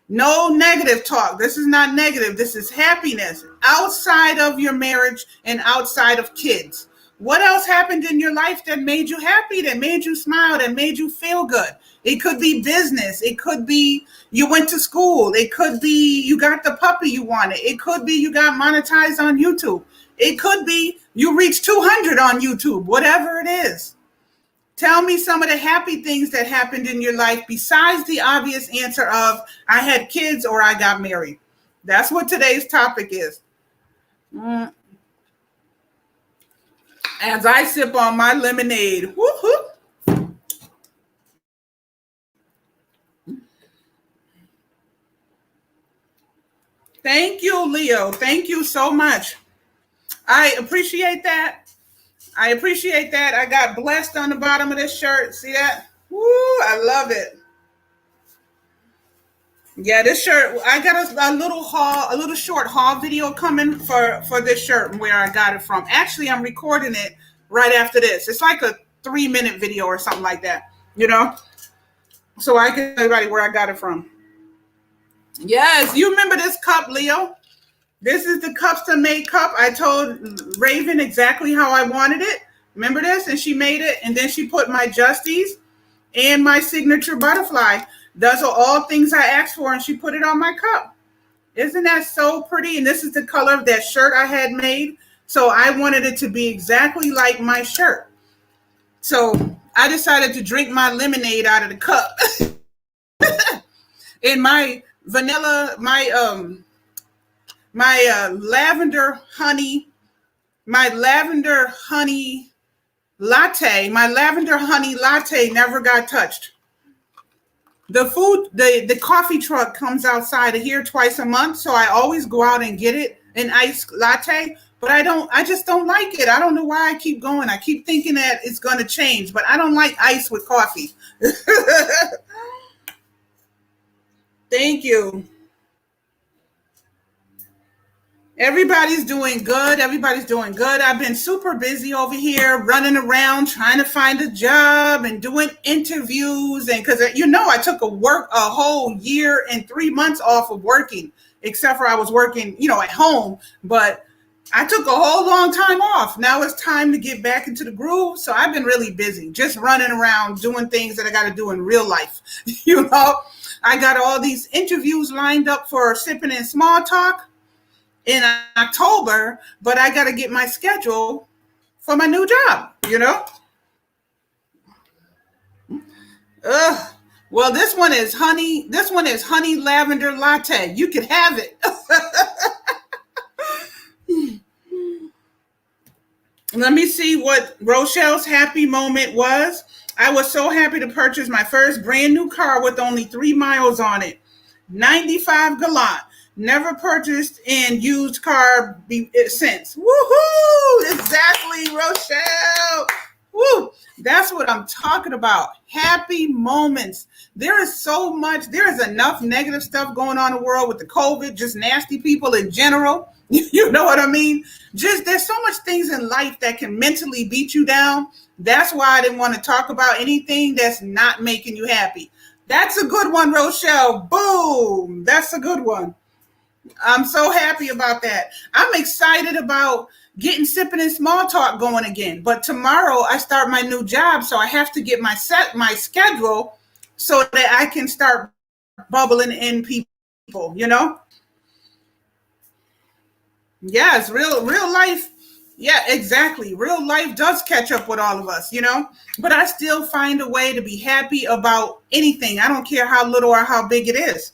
No negative talk. This is not negative. This is happiness outside of your marriage and outside of kids. What else happened in your life that made you happy, that made you smile, that made you feel good? It could be business. It could be you went to school. It could be you got the puppy you wanted. It could be you got monetized on YouTube. It could be you reached 200 on YouTube, whatever it is. Tell me some of the happy things that happened in your life besides the obvious answer of I had kids or I got married. That's what today's topic is. As I sip on my lemonade. Woo-hoo. Thank you, Leo. Thank you so much. I appreciate that. I got blessed on the bottom of this shirt. See that? Woo, I love it. Yeah, this shirt, I got a little haul, a little short haul video coming for this shirt and where I got it from. Actually, I'm recording it right after this. It's like a 3-minute video or something like that, so I can tell everybody where I got it from. Yes, you remember this cup, Leo? This is the custom made cup. I told Raven exactly how I wanted it. Remember this? And she made it, and then she put my Justies and my signature butterfly. Those are all things I asked for, and she put it on my cup. Isn't that so pretty? And this is the color of that shirt I had made. So I wanted it to be exactly like my shirt. So I decided to drink my lemonade out of the cup. And my vanilla, my lavender honey latte, my lavender honey latte never got touched. The coffee truck comes outside of here twice a month, so I always go out and get it, an iced latte, but I just don't like it. I don't know why I keep going. I keep thinking that it's going to change, but I don't like ice with coffee. Thank you. Everybody's doing good. Everybody's doing good. I've been super busy over here running around trying to find a job and doing interviews. And because, I took a whole year and 3 months off of working, except for I was working, at home. But I took a whole long time off. Now it's time to get back into the groove. So I've been really busy, just running around doing things that I got to do in real life. I got all these interviews lined up for Sipping and Small Talk in October, but I got to get my schedule for my new job. Ugh. Well, this one is honey. This one is honey lavender latte. You could have it. Let me see what Rochelle's happy moment was. I was so happy to purchase my first brand new car with only 3 miles on it. 95 gallant. Never purchased in used car since. Woohoo! Exactly, Rochelle. Woo! That's what I'm talking about. Happy moments. There is enough negative stuff going on in the world with the COVID, just nasty people in general. You know what I mean? There's so much things in life that can mentally beat you down. That's why I didn't want to talk about anything that's not making you happy. That's a good one, Rochelle. Boom. That's a good one. I'm so happy about that. I'm excited about getting Sipping and Small Talk going again. But tomorrow I start my new job, so I have to get my schedule so that I can start bubbling in people, Yes, real life. Yeah, exactly. Real life does catch up with all of us, But I still find a way to be happy about anything. I don't care how little or how big it is.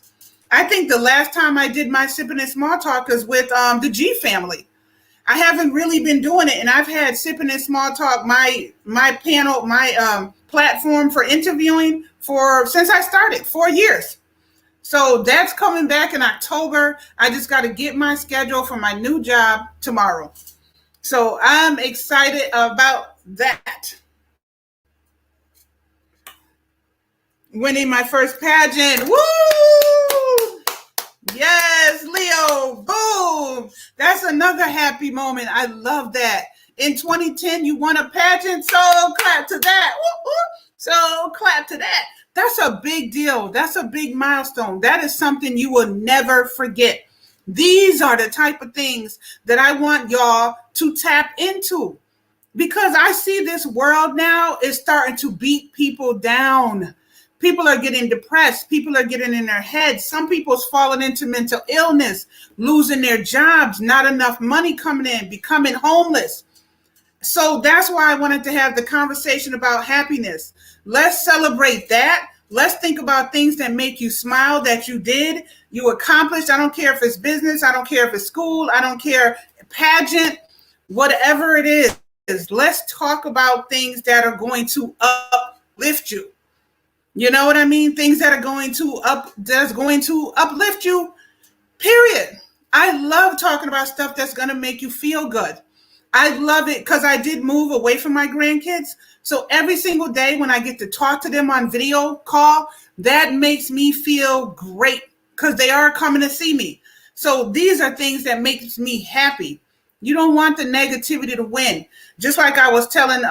I think the last time I did my Sipping and Small Talk is with the G family. I haven't really been doing it, and I've had Sipping and Small Talk, my panel, my platform for interviewing since I started 4 years. So that's coming back in October. I just got to get my schedule for my new job tomorrow. So I'm excited about that. Winning my first pageant. Woo! Yes, Leo. Boom. That's another happy moment. I love that. In 2010, you won a pageant. So clap to that. Woo-hoo. So clap to that. That's a big deal. That's a big milestone. That is something you will never forget. These are the type of things that I want y'all to tap into, because I see this world now is starting to beat people down. People are getting depressed. People are getting in their heads. Some people's falling into mental illness, losing their jobs, not enough money coming in, becoming homeless. So that's why I wanted to have the conversation about happiness. Let's celebrate that. Let's think about things that make you smile, that you did, you accomplished. I don't care if it's business. I don't care if it's school. I don't care, pageant, whatever it is. Let's talk about things that are going to uplift you. You know what I mean? Things that are going to uplift you, period. I love talking about stuff that's going to make you feel good. I love it because I did move away from my grandkids. So every single day when I get to talk to them on video call, that makes me feel great because they are coming to see me. So these are things that makes me happy. You don't want the negativity to win. Just like I was telling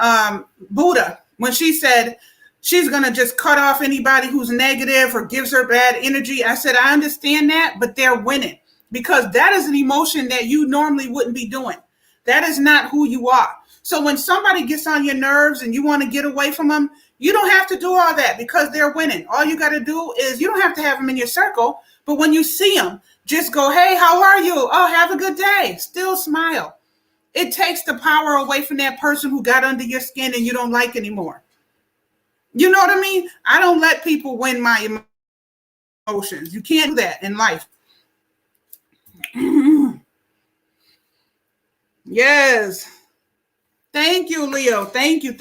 Buddha when she said she's going to just cut off anybody who's negative or gives her bad energy. I said, I understand that, but they're winning because that is an emotion that you normally wouldn't be doing. That is not who you are. So when somebody gets on your nerves and you want to get away from them, you don't have to do all that because they're winning. All you got to do is, you don't have to have them in your circle, but when you see them, just go, hey, how are you? Oh, have a good day. Still smile. It takes the power away from that person who got under your skin and you don't like anymore. You know what I mean? I don't let people win my emotions. You can't do that in life. Yes. Thank you, Leo. Thank you.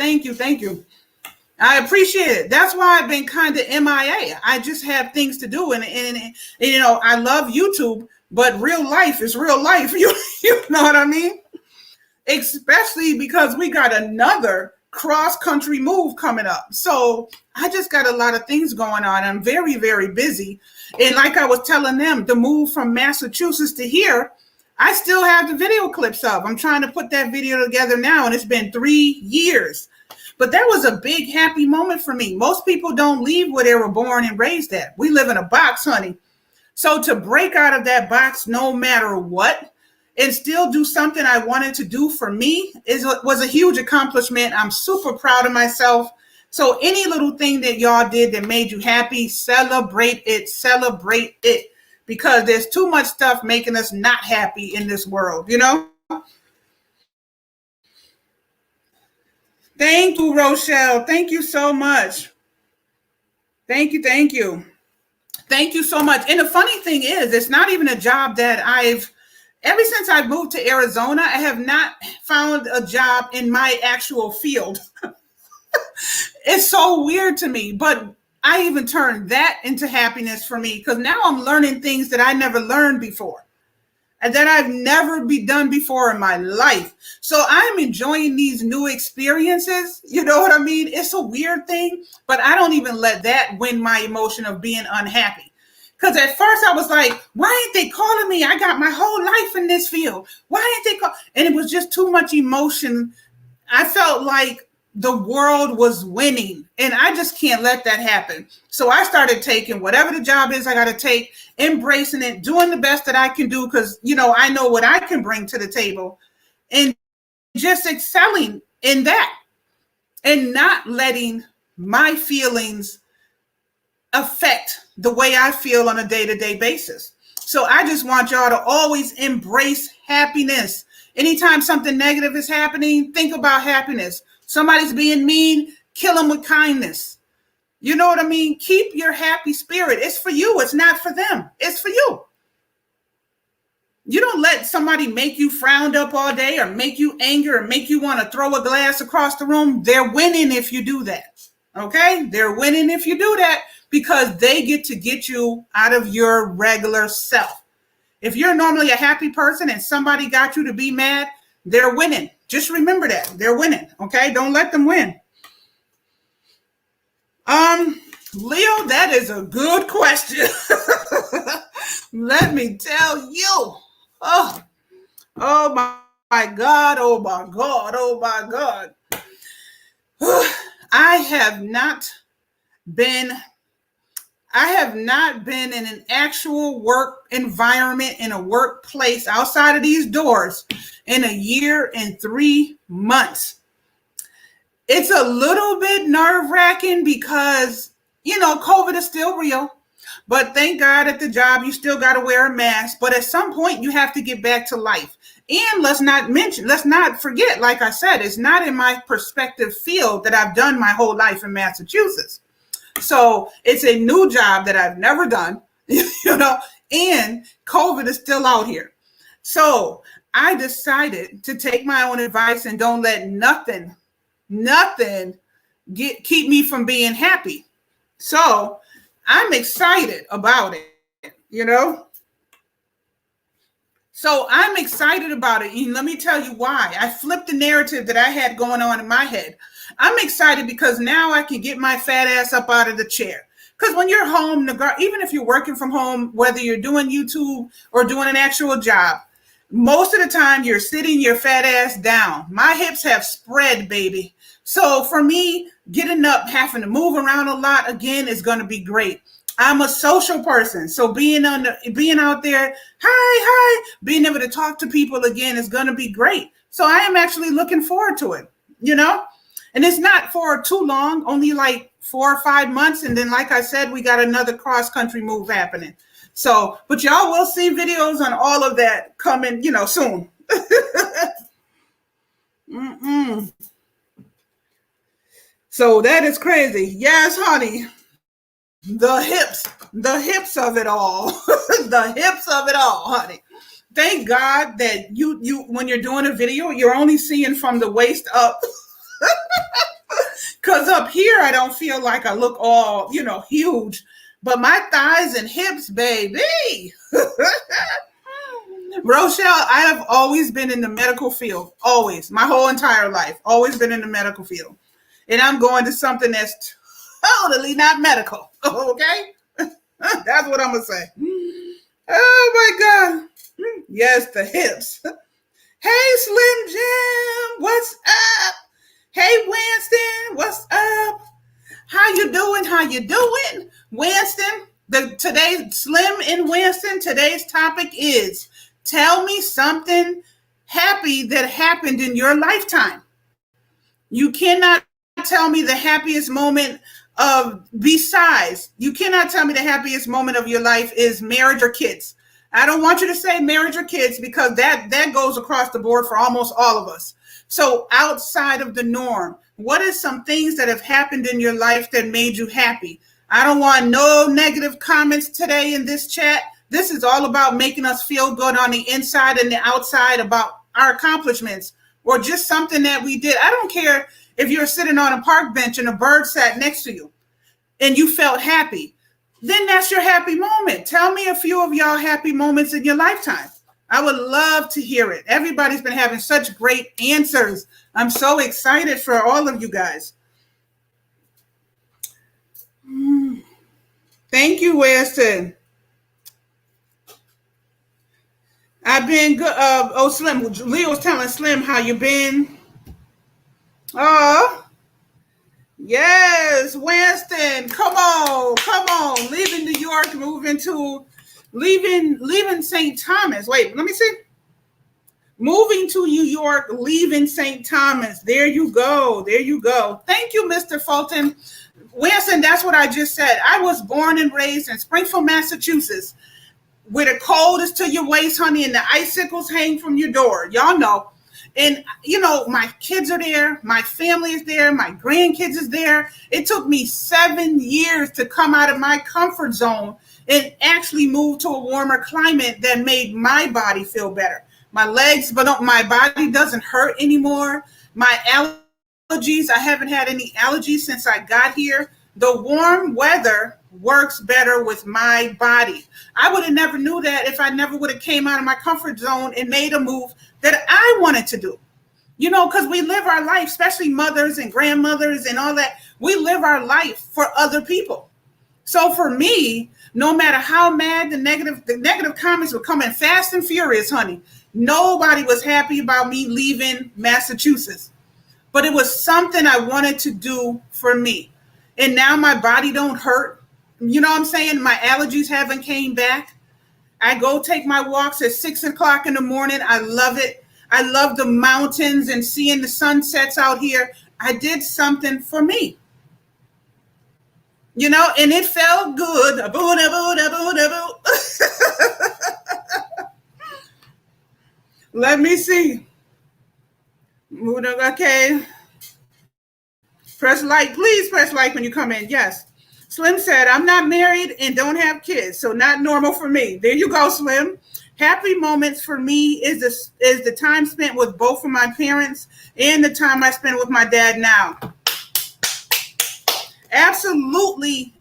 I appreciate it. That's why I've been kind of MIA. I just have things to do. And I love YouTube, but real life is real life. You know what I mean? Especially because we got another cross-country move coming up. So I just got a lot of things going on. I'm very, very busy. And like I was telling them, the move from Massachusetts to here, I still have the video clips up. I'm trying to put that video together now, and it's been 3 years. But that was a big happy moment for me. Most people don't leave where they were born and raised at. We live in a box, honey. So to break out of that box no matter what and still do something I wanted to do for me was a huge accomplishment. I'm super proud of myself. So any little thing that y'all did that made you happy, celebrate it, because there's too much stuff making us not happy in this world, you know? Thank you, Rochelle. Thank you so much. Thank you. Thank you so much. And the funny thing is, it's not even a job that ever since I moved to Arizona, I have not found a job in my actual field. It's so weird to me, but I even turned that into happiness for me because now I'm learning things that I never learned before and that I've never done before in my life. So I'm enjoying these new experiences. You know what I mean? It's a weird thing, but I don't even let that win my emotion of being unhappy. Because at first I was like, why ain't they calling me? I got my whole life in this field. Why ain't they call? And it was just too much emotion. I felt like the world was winning, and I just can't let that happen. So I started taking whatever the job is I got to take, embracing it, doing the best that I can do because, you know, I know what I can bring to the table, and just excelling in that and not letting my feelings affect the way I feel on a day-to-day basis. So I just want y'all to always embrace happiness. Anytime something negative is happening, think about happiness. Somebody's being mean, kill them with kindness. You know what I mean? Keep your happy spirit. It's for you. It's not for them. It's for you. You don't let somebody make you frowned up all day or make you angry or make you want to throw a glass across the room. They're winning if you do that. Okay? They're winning if you do that because they get to get you out of your regular self. If you're normally a happy person and somebody got you to be mad, they're winning. Just remember that. They're winning. Okay? Don't let them win. Leo, that is a good question. Let me tell you. Oh my God. Oh my God. Oh my God. I have not been in an actual work environment in a workplace outside of these doors in 1 year and 3 months. It's a little bit nerve-wracking because, you know, COVID is still real. But thank God at the job, you still got to wear a mask. But at some point, you have to get back to life. And let's not forget, like I said, it's not in my perspective field that I've done my whole life in Massachusetts. So it's a new job that I've never done, you know, and COVID is still out here. So I decided to take my own advice and don't let nothing keep me from being happy. So I'm excited about it, you know. So I'm excited about it. And let me tell you why. I flipped the narrative that I had going on in my head. I'm excited because now I can get my fat ass up out of the chair. Because when you're home, even if you're working from home, whether you're doing YouTube or doing an actual job, most of the time you're sitting your fat ass down. My hips have spread, baby. So for me, getting up, having to move around a lot again is going to be great. I'm a social person. So being out there, hi, being able to talk to people again is going to be great. So I am actually looking forward to it, you know? And it's not for too long, only like 4 or 5 months. And then, like I said, we got another cross-country move happening. So, but y'all will see videos on all of that coming, you know, soon. So that is crazy. Yes, honey. The hips of it all. The hips of it all, honey. Thank God that you when you're doing a video, you're only seeing from the waist up. Because up here, I don't feel like I look all, you know, huge. But my thighs and hips, baby. Rochelle, I have always been in the medical field. Always. My whole entire life. Always been in the medical field. And I'm going to something that's totally not medical. Okay? That's what I'm going to say. Oh, my God. Yes, the hips. Hey, Slim Jim, what's up? Hey, Winston, what's up? How you doing? How you doing? Winston, today's Slim and Winston, today's topic is tell me something happy that happened in your lifetime. You cannot tell me the happiest moment you cannot tell me the happiest moment of your life is marriage or kids. I don't want you to say marriage or kids because that goes across the board for almost all of us. So outside of the norm, what is some things that have happened in your life that made you happy? I don't want no negative comments today in this chat. This is all about making us feel good on the inside and the outside about our accomplishments or just something that we did. I don't care if you're sitting on a park bench and a bird sat next to you and you felt happy. Then that's your happy moment. Tell me a few of y'all happy moments in your lifetime. I would love to hear it. Everybody's been having such great answers. I'm so excited for all of you guys. Thank you, Weston. I've been good. Slim. Leo was telling Slim how you been. Oh, yes, Winston. Come on. Leaving New York, leaving St. Thomas. Wait, let me see. Moving to New York, leaving St. Thomas. There you go. Thank you, Mr. Fulton. Winston, that's what I just said. I was born and raised in Springfield, Massachusetts, where the cold is to your waist, honey, and the icicles hang from your door. Y'all know. And, my kids are there. My family is there. My grandkids is there. It took me 7 years to come out of my comfort zone and actually move to a warmer climate that made my body feel better. My legs, but my body doesn't hurt anymore. My allergies, I haven't had any allergies since I got here. The warm weather works better with my body. I would have never knew that if I never would have came out of my comfort zone and made a move that I wanted to do. Because we live our life, especially mothers and grandmothers and all that, we live our life for other people. So for me, no matter how mad the negative comments were coming fast and furious, honey, nobody was happy about me leaving Massachusetts. But it was something I wanted to do for me. And now my body don't hurt. You know what I'm saying? My allergies haven't came back. I go take my walks at 6 o'clock in the morning. I love it. I love the mountains and seeing the sunsets out here. I did something for me. And it felt good. Let me see. Okay. Press like. Please press like when you come in. Yes. Slim said, I'm not married and don't have kids, so not normal for me. There you go, Slim. Happy moments for me is the time spent with both of my parents and the time I spend with my dad now. Absolutely,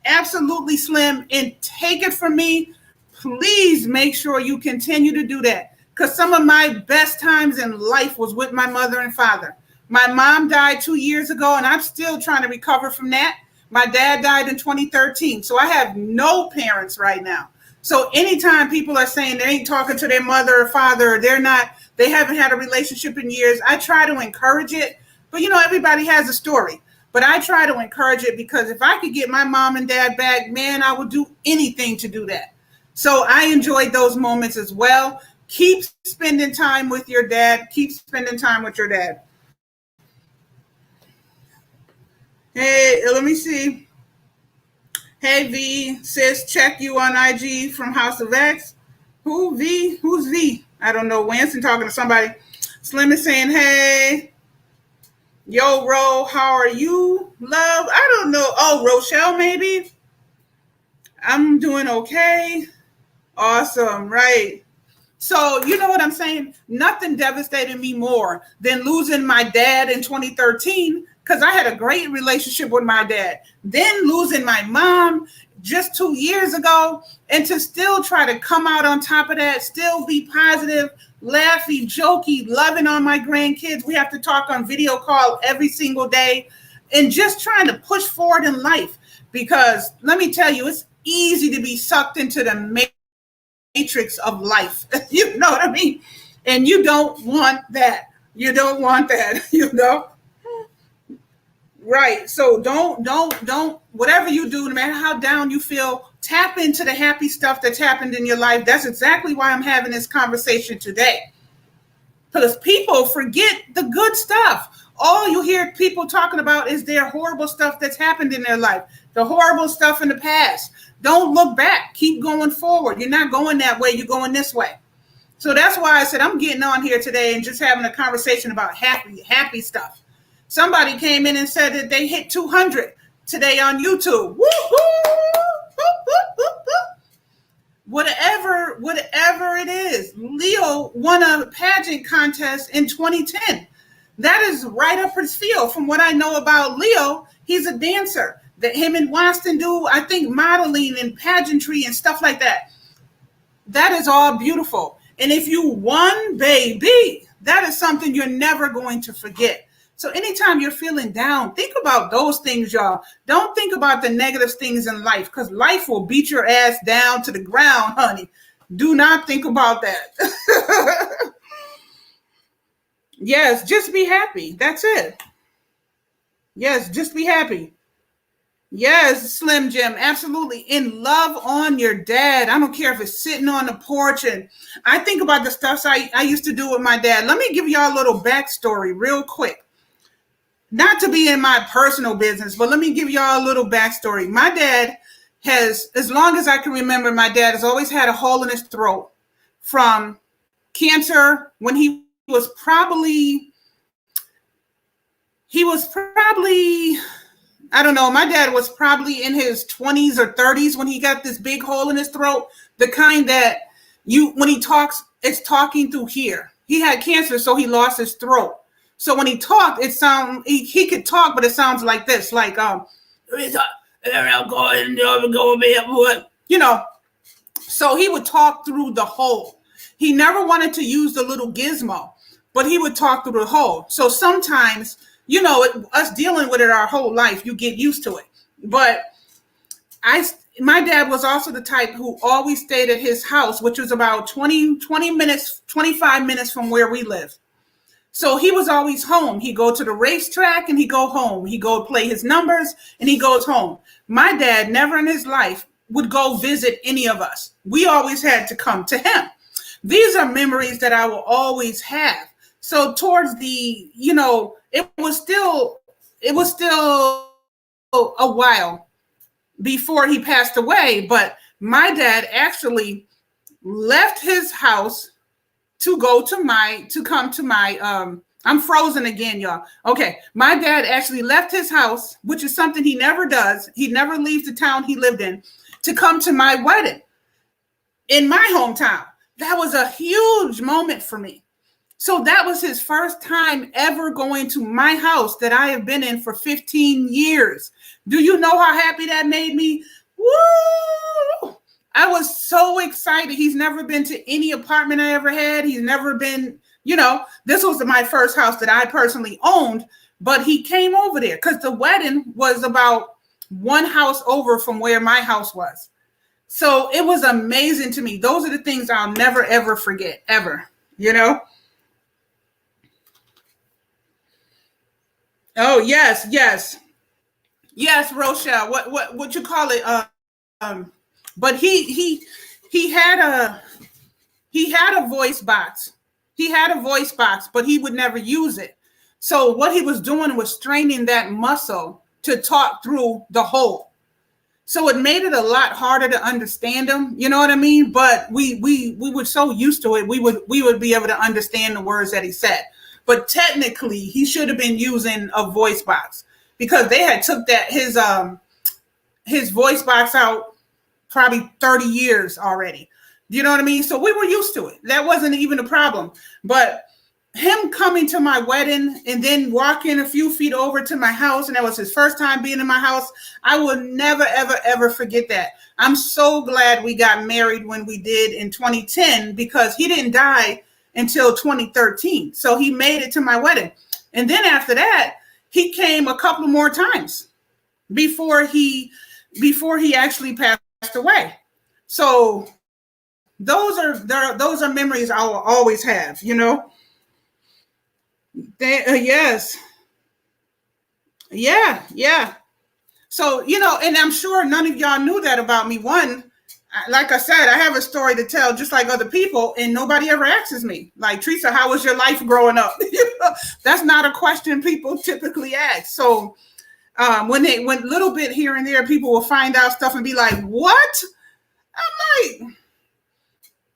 Slim. And take it from me, please make sure you continue to do that. Because some of my best times in life was with my mother and father. My mom died 2 years ago, and I'm still trying to recover from that. My dad died in 2013, so I have no parents right now. So anytime people are saying they ain't talking to their mother or father, or they haven't had a relationship in years, I try to encourage it. But everybody has a story. But I try to encourage it because if I could get my mom and dad back, man, I would do anything to do that. So I enjoyed those moments as well. Keep spending time with your dad. Keep spending time with your dad. Hey, let me see. Hey, V, sis, check you on IG from House of X. Who, V? Who's V? I don't know. Winston talking to somebody. Slim is saying, hey. Yo, Ro, how are you, love? I don't know. Oh, Rochelle, maybe? I'm doing okay. Awesome, right. So, you know what I'm saying? Nothing devastated me more than losing my dad in 2013 because I had a great relationship with my dad. Then losing my mom just 2 years ago, and to still try to come out on top of that, still be positive, laughy, jokey, loving on my grandkids. We have to talk on video call every single day and just trying to push forward in life because let me tell you, it's easy to be sucked into the matrix of life. You know what I mean? And you don't want that. You don't want that, you know? Right. So don't, whatever you do, no matter how down you feel, tap into the happy stuff that's happened in your life. That's exactly why I'm having this conversation today. Because people forget the good stuff. All you hear people talking about is their horrible stuff that's happened in their life, the horrible stuff in the past. Don't look back. Keep going forward. You're not going that way. You're going this way. So that's why I said I'm getting on here today and just having a conversation about happy stuff. Somebody came in and said that they hit 200 today on YouTube. Woo-hoo! Whatever it is. Leo won a pageant contest in 2010. That is right up his field. From what I know about Leo, he's a dancer. That him and Waston do, I think, modeling and pageantry and stuff like that. That is all beautiful. And if you won, baby, that is something you're never going to forget. So anytime you're feeling down, think about those things, y'all. Don't think about the negative things in life, because life will beat your ass down to the ground, honey. Do not think about that. Yes, just be happy. That's it. Yes, just be happy. Yes, Slim Jim, absolutely. In love on your dad. I don't care if it's sitting on the porch. And I think about the stuff I used to do with my dad. Let me give y'all a little backstory real quick. Not to be in my personal business, but let me give y'all a little backstory. My dad has, as long as I can remember, my dad has always had a hole in his throat from cancer when he was probably, I don't know, my dad was probably in his 20s or 30s when he got this big hole in his throat, the kind that when he talks, it's talking through here. He had cancer, so he lost his throat. So when he talked, he could talk, but it sounds like this, like, you know, so he would talk through the hole. He never wanted to use the little gizmo, but he would talk through the hole. So sometimes, you know, us dealing with it our whole life, you get used to it. But my dad was also the type who always stayed at his house, which was about 20 minutes, 25 minutes from where we live. So he was always home. He'd go to the racetrack and he'd go home. He'd go play his numbers and he goes home. My dad never in his life would go visit any of us. We always had to come to him. These are memories that I will always have. So towards the, you know, it was still a while before he passed away, but my dad actually left his house to come to my, I'm frozen again, y'all. Okay. My dad actually left his house, which is something he never does. He never leaves the town he lived in, to come to my wedding in my hometown. That was a huge moment for me. So that was his first time ever going to my house that I have been in for 15 years. Do you know how happy that made me? Woo! I was so excited. He's never been to any apartment I ever had. He's never been, you know, this was my first house that I personally owned, but he came over there because the wedding was about one house over from where my house was. So it was amazing to me. Those are the things I'll never, ever forget, ever, you know? Oh, yes. Yes, Rochelle, what you call it? But he had a voice box. He had a voice box, but he would never use it. So what he was doing was straining that muscle to talk through the hole. So it made it a lot harder to understand him. You know what I mean? But we were so used to it, we would be able to understand the words that he said. But technically, he should have been using a voice box because they had took his voice box out probably 30 years already. You know what I mean? So we were used to it. That wasn't even a problem. But him coming to my wedding and then walking a few feet over to my house, and that was his first time being in my house, I will never, ever, ever forget that. I'm so glad we got married when we did in 2010 because he didn't die until 2013. So he made it to my wedding. And then after that, he came a couple more times before he actually passed away. So those are memories I will always have. Yes, yeah, yeah. So, and I'm sure none of y'all knew that about me. One, like I said, I have a story to tell just like other people, and nobody ever asks me, like, Teresa, how was your life growing up? That's not a question people typically ask. So when they went little bit here and there, people will find out stuff and be like, what? I'm like,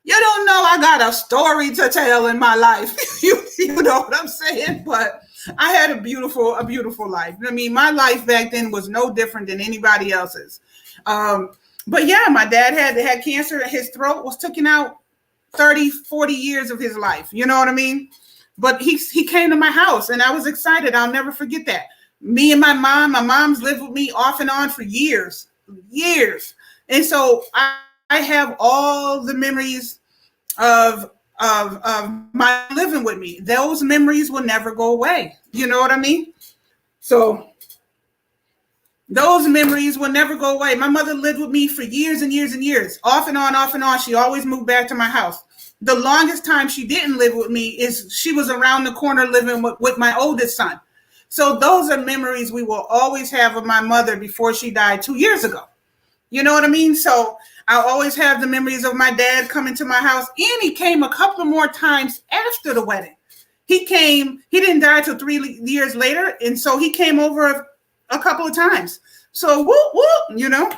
you don't know I got a story to tell in my life. You know what I'm saying? But I had a beautiful life. I mean, my life back then was no different than anybody else's. But yeah, my dad had cancer. His throat was taken out 30, 40 years of his life. You know what I mean? But he came to my house and I was excited. I'll never forget that. Me and my mom's lived with me off and on for years. And so I have all the memories of my living with me. Those memories will never go away. You know what I mean? So those memories will never go away. My mother lived with me for years and years and years, off and on. She always moved back to my house. The longest time she didn't live with me is she was around the corner living with my oldest son. So those are memories we will always have of my mother before she died 2 years ago. You know what I mean? So I always have the memories of my dad coming to my house, and he came a couple more times after the wedding. He didn't die till 3 years later, and so he came over a couple of times. So whoop,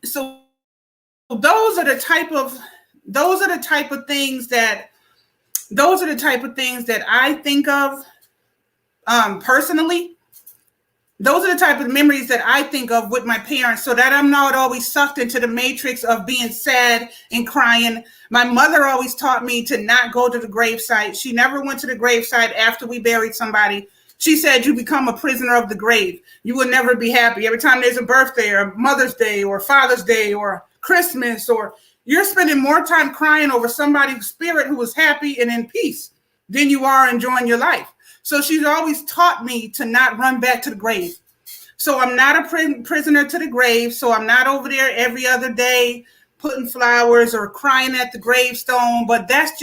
So those are the type of things that I think of personally. Those are the type of memories that I think of with my parents, so that I'm not always sucked into the matrix of being sad and crying. My mother always taught me to not go to the gravesite. She never went to the gravesite after we buried somebody. She said, you become a prisoner of the grave. You will never be happy. Every time there's a birthday or Mother's Day or Father's Day or Christmas, or you're spending more time crying over somebody's spirit who was happy and in peace than you are enjoying your life. So she's always taught me to not run back to the grave. So I'm not a prisoner to the grave. So I'm not over there every other day putting flowers or crying at the gravestone. But that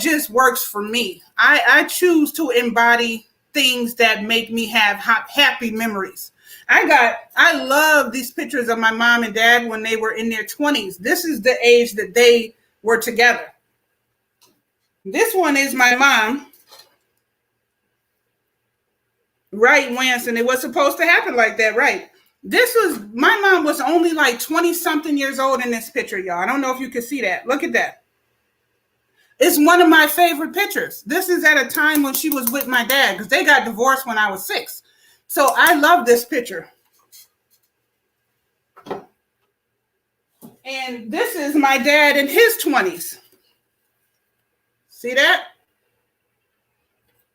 just works for me. I choose to embody things that make me have happy memories. I love these pictures of my mom and dad when they were in their 20s. This is the age that they were together. This one is my mom. Right, Winston. It was supposed to happen like that, right? My mom was only like 20 something years old in this picture, y'all. I don't know if you can see that. Look at that. It's one of my favorite pictures. This is at a time when she was with my dad because they got divorced when I was 6. So I love this picture. And this is my dad in his 20s. See that?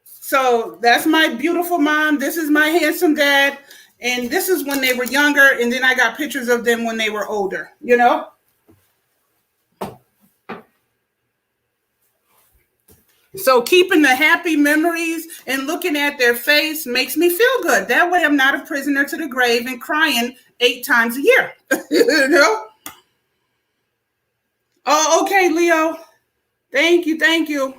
So that's my beautiful mom. This is my handsome dad. And this is when they were younger. And then I got pictures of them when they were older, So keeping the happy memories and looking at their face makes me feel good. That way I'm not a prisoner to the grave and crying 8 times a year. Oh, okay, Leo. Thank you.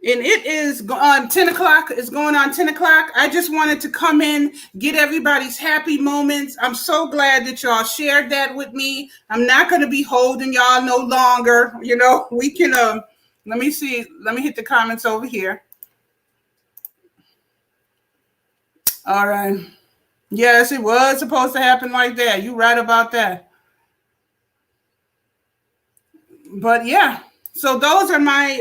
And it is on 10 o'clock. It's going on 10 o'clock. I just wanted to come in, get everybody's happy moments. I'm so glad that y'all shared that with me. I'm not going to be holding y'all no longer. We can, let me see. Let me hit the comments over here. All right. Yes, it was supposed to happen like that. You're right about that. But yeah, so those are my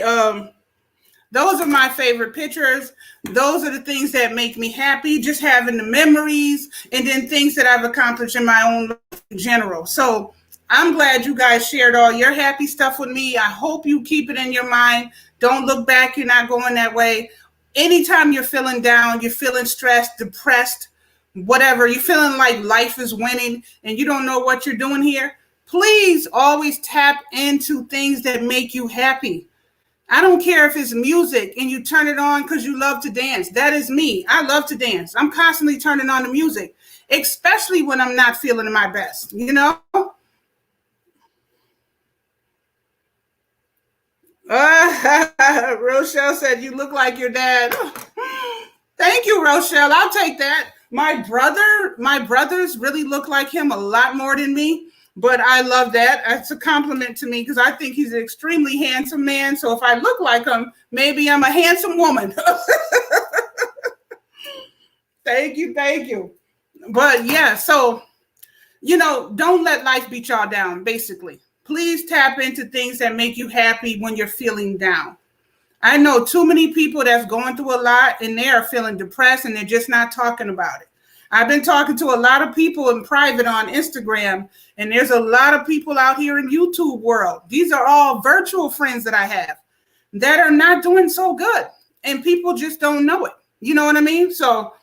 favorite pictures. Those are the things that make me happy, just having the memories and then things that I've accomplished in my own life in general. So I'm glad you guys shared all your happy stuff with me. I hope you keep it in your mind. Don't look back. You're not going that way. Anytime you're feeling down, you're feeling stressed, depressed, whatever, you're feeling like life is winning and you don't know what you're doing here, please always tap into things that make you happy. I don't care if it's music and you turn it on because you love to dance. That is me. I love to dance. I'm constantly turning on the music. especially when I'm not feeling my best, you know? Rochelle said, you look like your dad. Thank you, Rochelle. I'll take that. My brothers really look like him a lot more than me, but I love that. It's a compliment to me because I think he's an extremely handsome man. So if I look like him, maybe I'm a handsome woman. Thank you. Thank you. But yeah, so, don't let life beat y'all down, basically. Please tap into things that make you happy when you're feeling down. I know too many people that's going through a lot and they are feeling depressed and they're just not talking about it. I've been talking to a lot of people in private on Instagram, and there's a lot of people out here in YouTube world. These are all virtual friends that I have that are not doing so good, and people just don't know it. You know what I mean? So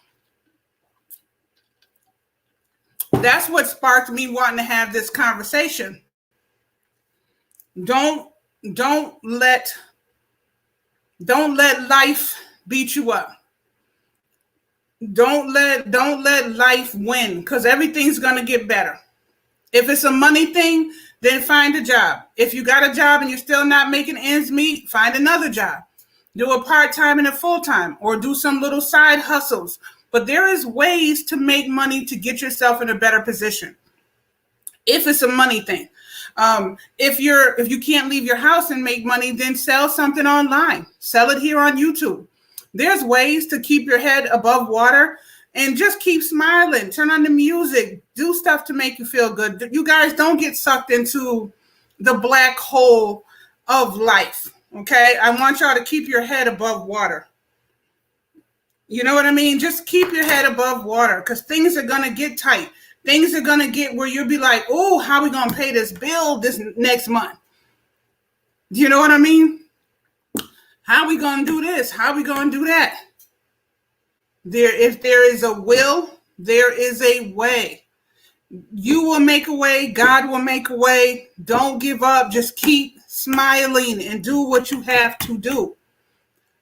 that's what sparked me wanting to have this conversation. Don't let life beat you up. Don't let life win, because everything's going to get better. If it's a money thing, then find a job. If you got a job and you're still not making ends meet, find another job. Do a part-time and a full-time, or do some little side hustles. But there is ways to make money to get yourself in a better position. If it's a money thing. If you can't leave your house and make money, then sell something online. Sell it here on YouTube. There's ways to keep your head above water and just keep smiling. Turn on the music. Do stuff to make you feel good. You guys don't get sucked into the black hole of life, okay? I want y'all to keep your head above water. You know what I mean? Just keep your head above water, because things are going to get tight. Things are going to get where you'll be like, oh, how are we going to pay this bill this next month? Do you know what I mean? How are we going to do this? How are we going to do that? If there is a will, there is a way. You will make a way. God will make a way. Don't give up. Just keep smiling and do what you have to do.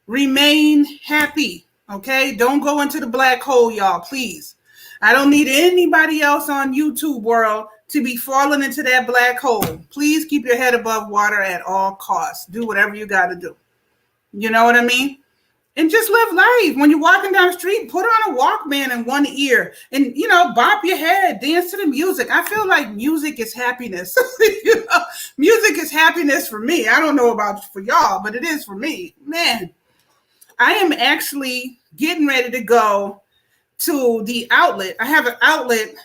Remain happy, okay? Don't go into the black hole, y'all, please. I don't need anybody else on YouTube world to be falling into that black hole. Please keep your head above water at all costs. Do whatever you got to do. You know what I mean? And just live life. When you're walking down the street, put on a Walkman in one ear and, bop your head, dance to the music. I feel like music is happiness. Music is happiness for me. I don't know about for y'all, but it is for me. Man, I am actually getting ready to go to the outlet. I have an outlet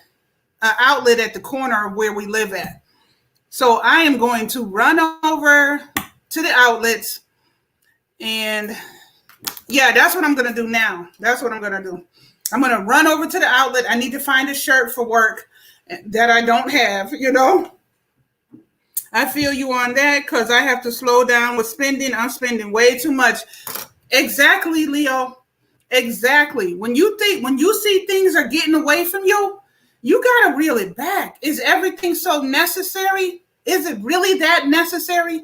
at the corner of where we live at. So I am going to run over to the outlets, and yeah, that's what I'm going to do now. That's what I'm going to do. I'm going to run over to the outlet. I need to find a shirt for work that I don't have, I feel you on that, because I have to slow down with spending. I'm spending way too much. Exactly, Leo. Exactly. When you see things are getting away from you, you got to reel it back. Is everything so necessary? Is it really that necessary?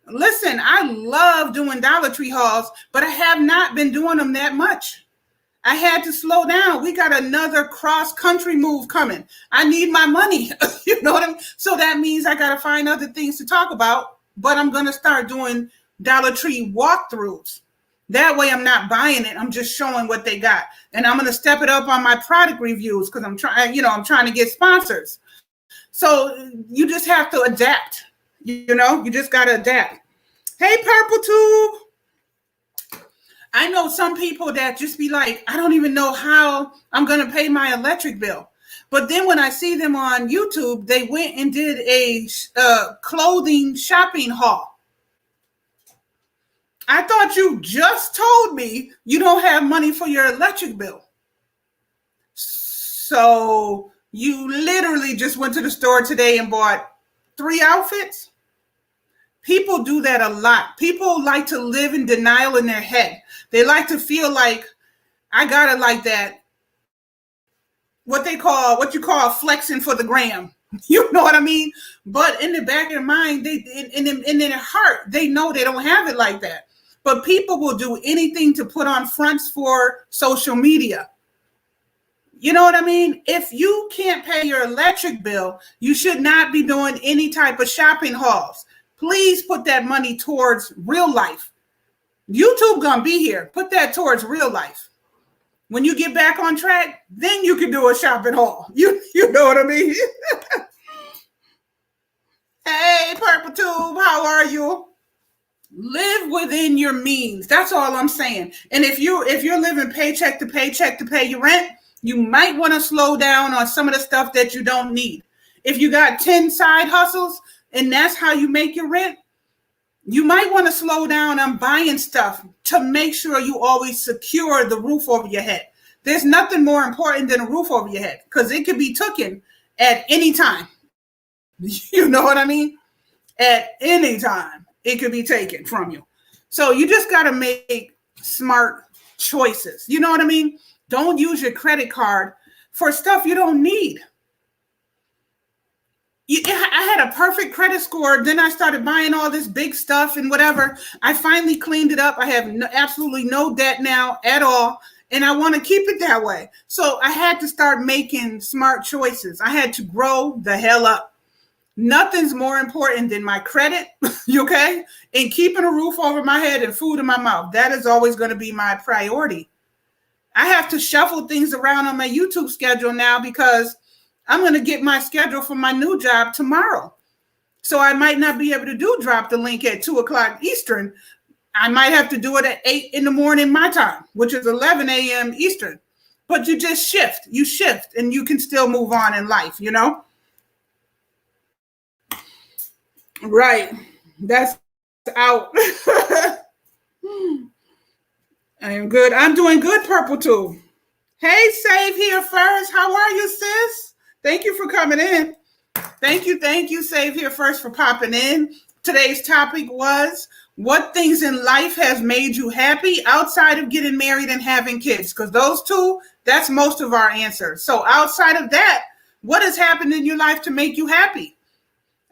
Listen, I love doing Dollar Tree hauls, but I have not been doing them that much. I had to slow down. We got another cross-country move coming. I need my money. You know what I mean? So that means I got to find other things to talk about, but I'm going to start doing Dollar Tree walkthroughs. That way I'm not buying it. I'm just showing what they got. And I'm going to step it up on my product reviews, because I'm trying to get sponsors. So you just have to adapt. You just got to adapt. Hey, Purple Tube. I know some people that just be like, I don't even know how I'm going to pay my electric bill. But then when I see them on YouTube, they went and did a clothing shopping haul. I thought you just told me you don't have money for your electric bill. So you literally just went to the store today and bought 3 outfits? People do that a lot. People like to live in denial in their head. They like to feel like, I got it like that. What you call flexing for the gram. You know what I mean? But in the back of their mind, in their heart, they know they don't have it like that. But people will do anything to put on fronts for social media. You know what I mean? If you can't pay your electric bill, you should not be doing any type of shopping hauls. Please put that money towards real life. YouTube gonna be here. Put that towards real life. When you get back on track, then you can do a shopping haul. You know what I mean? Hey, Purple Tube, how are you? Live within your means. That's all I'm saying. And if you're living paycheck to pay your rent, you might want to slow down on some of the stuff that you don't need. If you got 10 side hustles and that's how you make your rent, you might want to slow down on buying stuff to make sure you always secure the roof over your head. There's nothing more important than a roof over your head because it could be taken at any time. You know what I mean? At any time, it could be taken from you. So you just got to make smart choices. You know what I mean? Don't use your credit card for stuff you don't need. I had a perfect credit score. Then I started buying all this big stuff and whatever. I finally cleaned it up. I have absolutely no debt now at all. And I want to keep it that way. So I had to start making smart choices. I had to grow the hell up. Nothing's more important than my credit, okay? And keeping a roof over my head and food in my mouth. That is always going to be my priority. I have to shuffle things around on my YouTube schedule now because I'm going to get my schedule for my new job tomorrow. So I might not be able to drop the link at 2:00 Eastern. I might have to do it at 8 in the morning my time, which is 11 a.m. Eastern. But you just shift. You shift and you can still move on in life, you know? Right. That's out. I am good. I'm doing good, Purple Too. Hey, Save Here First. How are you, sis? Thank you for coming in. Thank you, Save Here First, for popping in. Today's topic was, what things in life has made you happy outside of getting married and having kids? Because those two, that's most of our answers. So outside of that, what has happened in your life to make you happy?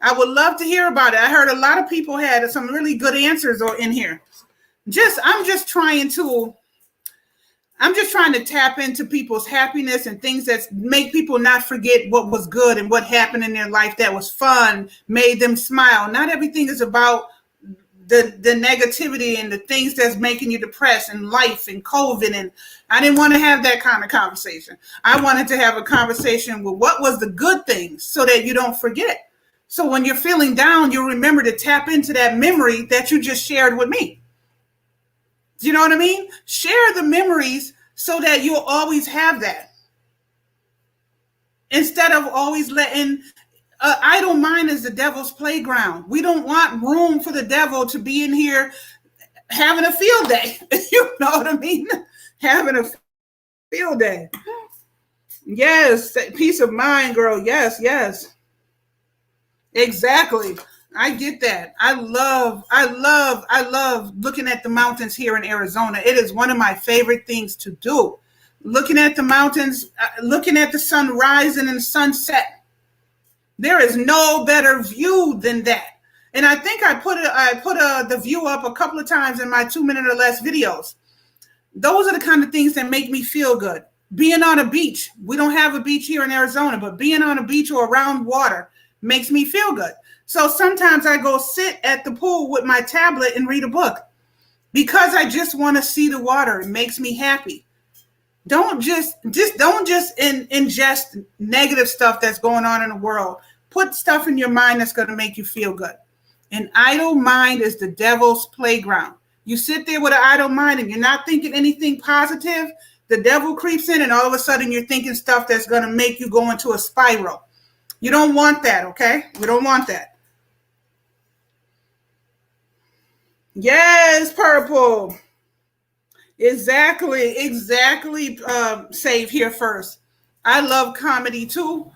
I would love to hear about it. I heard a lot of people had some really good answers in here. I'm just trying to tap into people's happiness and things that make people not forget what was good and what happened in their life that was fun, made them smile. Not everything is about the negativity and the things that's making you depressed and life and COVID. And I didn't want to have that kind of conversation. I wanted to have a conversation with what was the good things so that you don't forget. So when you're feeling down, you'll remember to tap into that memory that you just shared with me. Do you know what I mean? Share the memories so that you'll always have that. Instead of always letting idle mind is the devil's playground. We don't want room for the devil to be in here having a field day. You know what I mean? Having a field day. Yes, peace of mind, girl. Yes. Exactly. I get that. I love looking at the mountains here in Arizona. It is one of my favorite things to do. Looking at the mountains, looking at the sun rising and sunset. There is no better view than that. And I think I put the view up a couple of times in my 2-minute or less videos. Those are the kind of things that make me feel good. Being on a beach. We don't have a beach here in Arizona, but being on a beach or around water makes me feel good. So sometimes I go sit at the pool with my tablet and read a book because I just want to see the water. It makes me happy. Don't just ingest negative stuff that's going on in the world. Put stuff in your mind that's going to make you feel good. An idle mind is the devil's playground. You sit there with an idle mind and you're not thinking anything positive. The devil creeps in and all of a sudden you're thinking stuff that's going to make you go into a spiral. You don't want that, okay? You don't want that. Yes, Purple. Exactly. Save Here First. I love comedy too.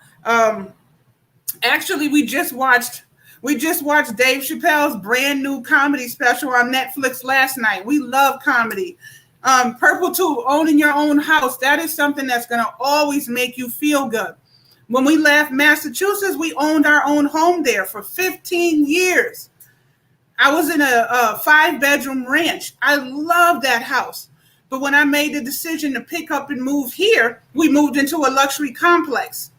Actually, we just watched Dave Chappelle's brand new comedy special on Netflix last night. We love comedy. Purple too, owning your own house. That is something that's going to always make you feel good. When we left Massachusetts, we owned our own home there for 15 years. I was in a 5-bedroom ranch. I love that house. But when I made the decision to pick up and move here, we moved into a luxury complex.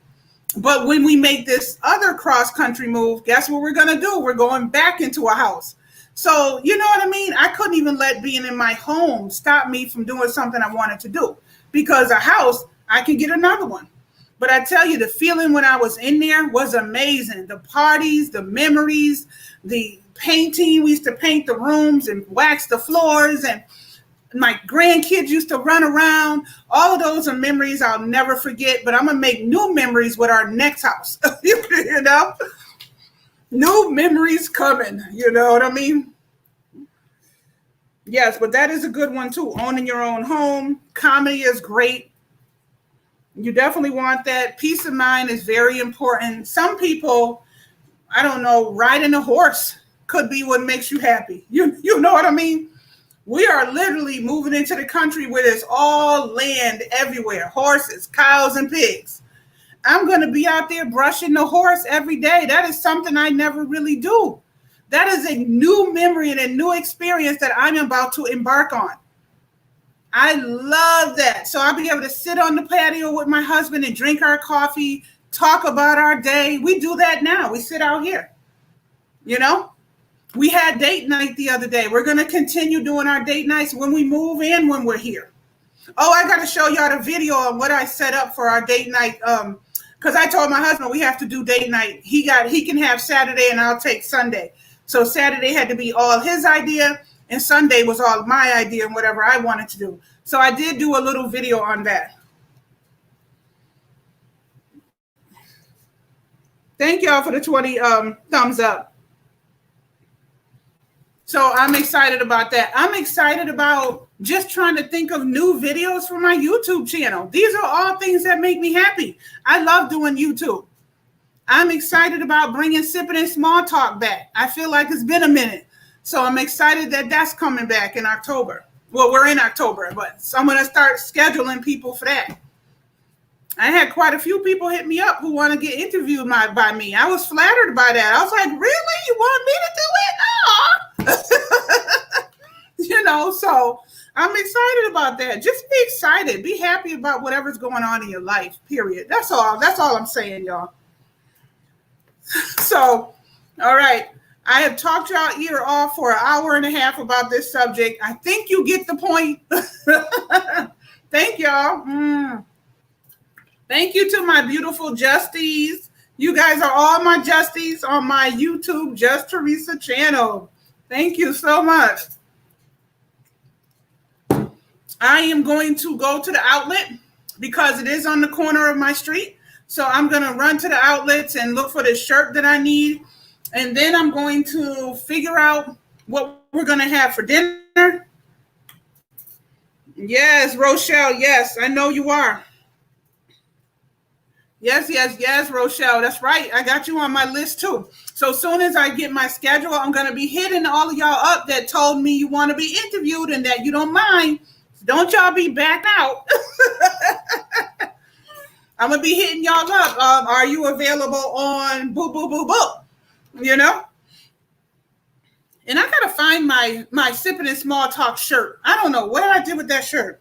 But when we make this other cross-country move, guess what we're going to do? We're going back into a house. So, you know what I mean? I couldn't even let being in my home stop me from doing something I wanted to do. Because a house, I can get another one. But I tell you, the feeling when I was in there was amazing. The parties, the memories, the painting. We used to paint the rooms and wax the floors, and my grandkids used to run around. All of those are memories I'll never forget, but I'm going to make new memories with our next house. You know? New memories coming. You know what I mean? Yes, but that is a good one too. Owning your own home. Comedy is great. You definitely want that. Peace of mind is very important. Some people, I don't know, riding a horse could be what makes you happy. You know what I mean? We are literally moving into the country where there's all land everywhere. Horses, cows, and pigs. I'm going to be out there brushing the horse every day. That is something I never really do. That is a new memory and a new experience that I'm about to embark on. I love that. So I'll be able to sit on the patio with my husband and drink our coffee, talk about our day. We do that now. We sit out here. You know, we had date night the other day. We're going to continue doing our date nights when we move in, when we're here. Oh, I got to show y'all the video on what I set up for our date night. Because I told my husband we have to do date night. He can have Saturday and I'll take Sunday. So Saturday had to be all his idea and Sunday was all my idea and whatever I wanted to do. So I did do a little video on that. Thank y'all for the 20 thumbs up. So I'm excited about that. I'm excited about just trying to think of new videos for my YouTube channel. These are all things that make me happy. I love doing YouTube. I'm excited about bringing Sipping and Small Talk back. I feel like it's been a minute. So I'm excited that that's coming back in October. Well, we're in October, but so I'm going to start scheduling people for that. I had quite a few people hit me up who want to get interviewed by me. I was flattered by that. I was like, really? You want me to do it? No. You know, so I'm excited about that. Just be excited. Be happy about whatever's going on in your life, period. That's all. That's all I'm saying, y'all. So, all right. I have talked y'all ear off for an hour and a half about this subject. I think you get the point. Thank y'all. Thank you to my beautiful Justies. You guys are all my Justies on my YouTube JustTheresa channel. Thank you so much. I am going to go to the outlet because it is on the corner of my street. So I'm going to run to the outlets and look for the shirt that I need. And then I'm going to figure out what we're going to have for dinner. Yes, Rochelle. Yes, I know you are. Yes, Rochelle. That's right. I got you on my list too. So as soon as I get my schedule, I'm going to be hitting all of y'all up that told me you want to be interviewed and that you don't mind. Don't y'all be back out. I'm going to be hitting y'all up. Are you available on boo, boo, boo, boo? You know? And I got to find my Sipping and Small Talk shirt. I don't know what I did with that shirt.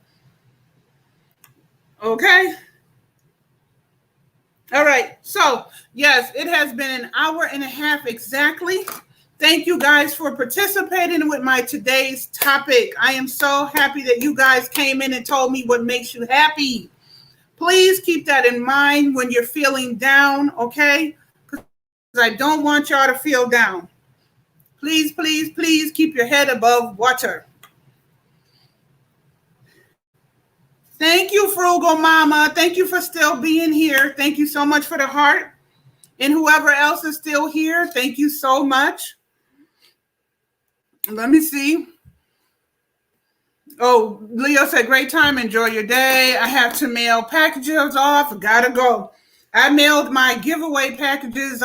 Okay. All right. So, yes, it has been an hour and a half exactly. Thank you guys for participating with my today's topic. I am so happy that you guys came in and told me what makes you happy. Please keep that in mind when you're feeling down, okay? Because I don't want y'all to feel down. Please, please, please keep your head above water. Thank you, Frugal Mama. Thank you for still being here. Thank you so much for the heart. And whoever else is still here, thank you so much. Let me see. Oh, Leo said, great time. Enjoy your day. I have to mail packages off. Gotta go. I mailed my giveaway packages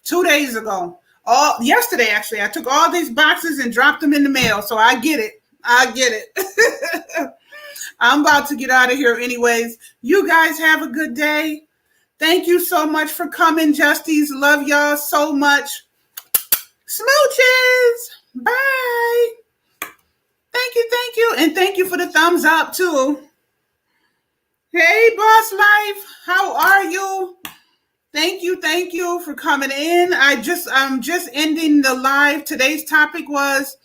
2 days ago. Yesterday, actually. I took all these boxes and dropped them in the mail. So I get it. I'm about to get out of here anyways. You guys have a good day. Thank you so much for coming, Justies. Love y'all so much. Smooches. Bye. thank you. And thank you for the thumbs up too. Hey, Boss Life, how are you? Thank you for coming in. I'm just ending the live. Today's topic was,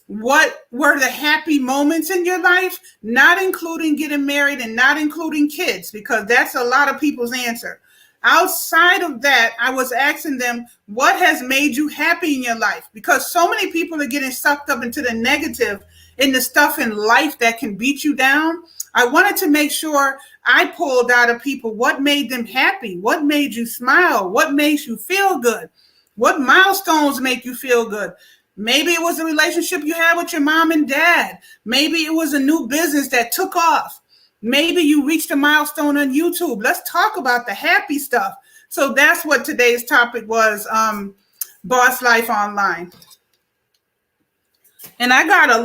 what were the happy moments in your life, not including getting married and not including kids, because that's a lot of people's answer. Outside of that, I was asking them, what has made you happy in your life? Because so many people are getting sucked up into the negative, in the stuff in life that can beat you down. I wanted to make sure I pulled out of people what made them happy, what made you smile, what makes you feel good, what milestones make you feel good. Maybe it was a relationship you had with your mom and dad. Maybe it was a new business that took off. Maybe you reached a milestone on YouTube. Let's talk about the happy stuff. So that's what today's topic was, Boss Life Online. And I got a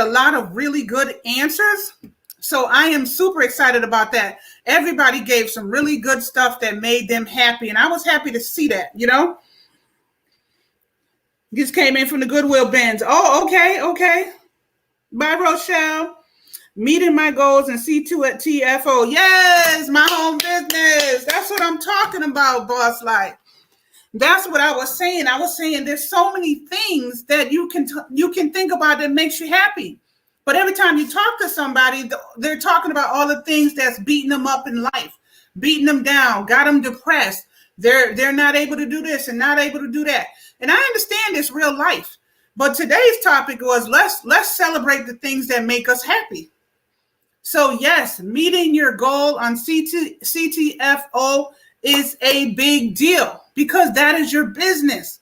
lot of really good answers. So I am super excited about that. Everybody gave some really good stuff that made them happy. And I was happy to see that, Just came in from the Goodwill bins. Oh, okay. Bye, Rochelle. Meeting my goals and C2 at TFO. Yes, my home business. That's what I'm talking about, Boss Life. That's what I was saying. I was saying there's so many things that you can think about that makes you happy. But every time you talk to somebody, they're talking about all the things that's beating them up in life, beating them down, got them depressed. They're not able to do this and not able to do that. And I understand it's real life. But today's topic was let's celebrate the things that make us happy. So yes, meeting your goal on CTFO is a big deal because that is your business.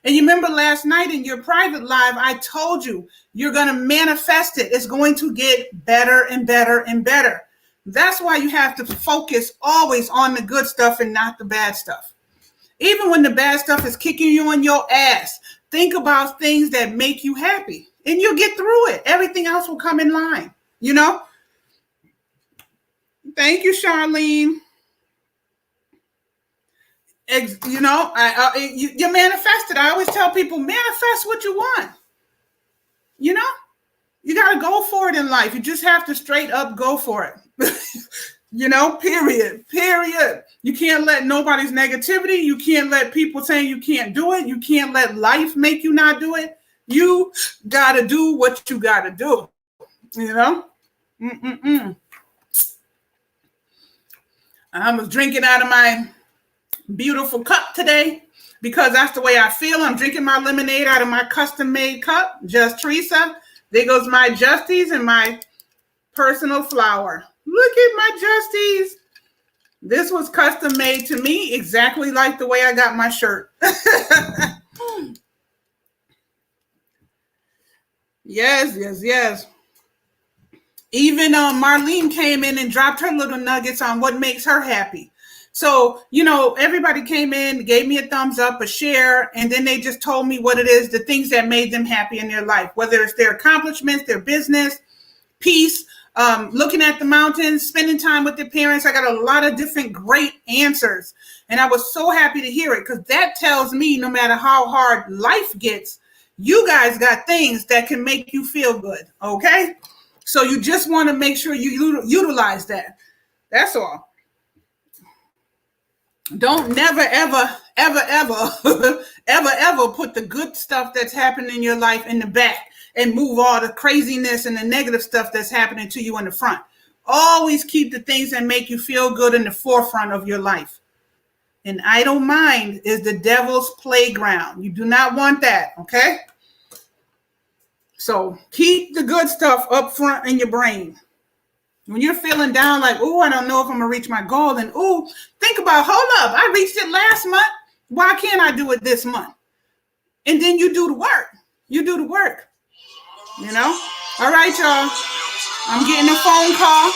And you remember last night in your private live, I told you, you're going to manifest it. It's going to get better and better and better. That's why you have to focus always on the good stuff and not the bad stuff. Even when the bad stuff is kicking you on your ass, think about things that make you happy and you'll get through it. Everything else will come in line, Thank you, Charlene. You manifest it. I always tell people, manifest what you want. You got to go for it in life. You just have to straight up go for it. Period. You can't let nobody's negativity. You can't let people saying you can't do it. You can't let life make you not do it. You got to do what you got to do. I was drinking out of my beautiful cup today because that's the way I feel. I'm drinking my lemonade out of my custom-made cup, JustTheresa. There goes my Justies and my personal flower. Look at my Justies. This was custom made to me exactly like the way I got my shirt. Yes. Even Marlene came in and dropped her little nuggets on what makes her happy. So, everybody came in, gave me a thumbs up, a share, and then they just told me what it is, the things that made them happy in their life, whether it's their accomplishments, their business, peace, looking at the mountains, spending time with their parents. I got a lot of different great answers. And I was so happy to hear it because that tells me no matter how hard life gets, you guys got things that can make you feel good, okay? So you just want to make sure you utilize that. That's all. Don't never, ever put the good stuff that's happening in your life in the back and move all the craziness and the negative stuff that's happening to you in the front. Always keep the things that make you feel good in the forefront of your life. An idle mind is the devil's playground. You do not want that, okay? So keep the good stuff up front in your brain. When you're feeling down like, I don't know if I'm going to reach my goal, and think about, hold up, I reached it last month. Why can't I do it this month? And then you do the work. All right, y'all. I'm getting a phone call.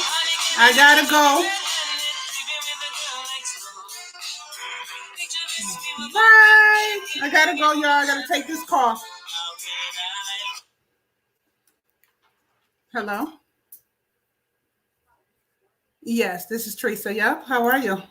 I got to go. Bye. I got to go, y'all. I got to take this call. Hello? Yes, this is Teresa. Yep. How are you?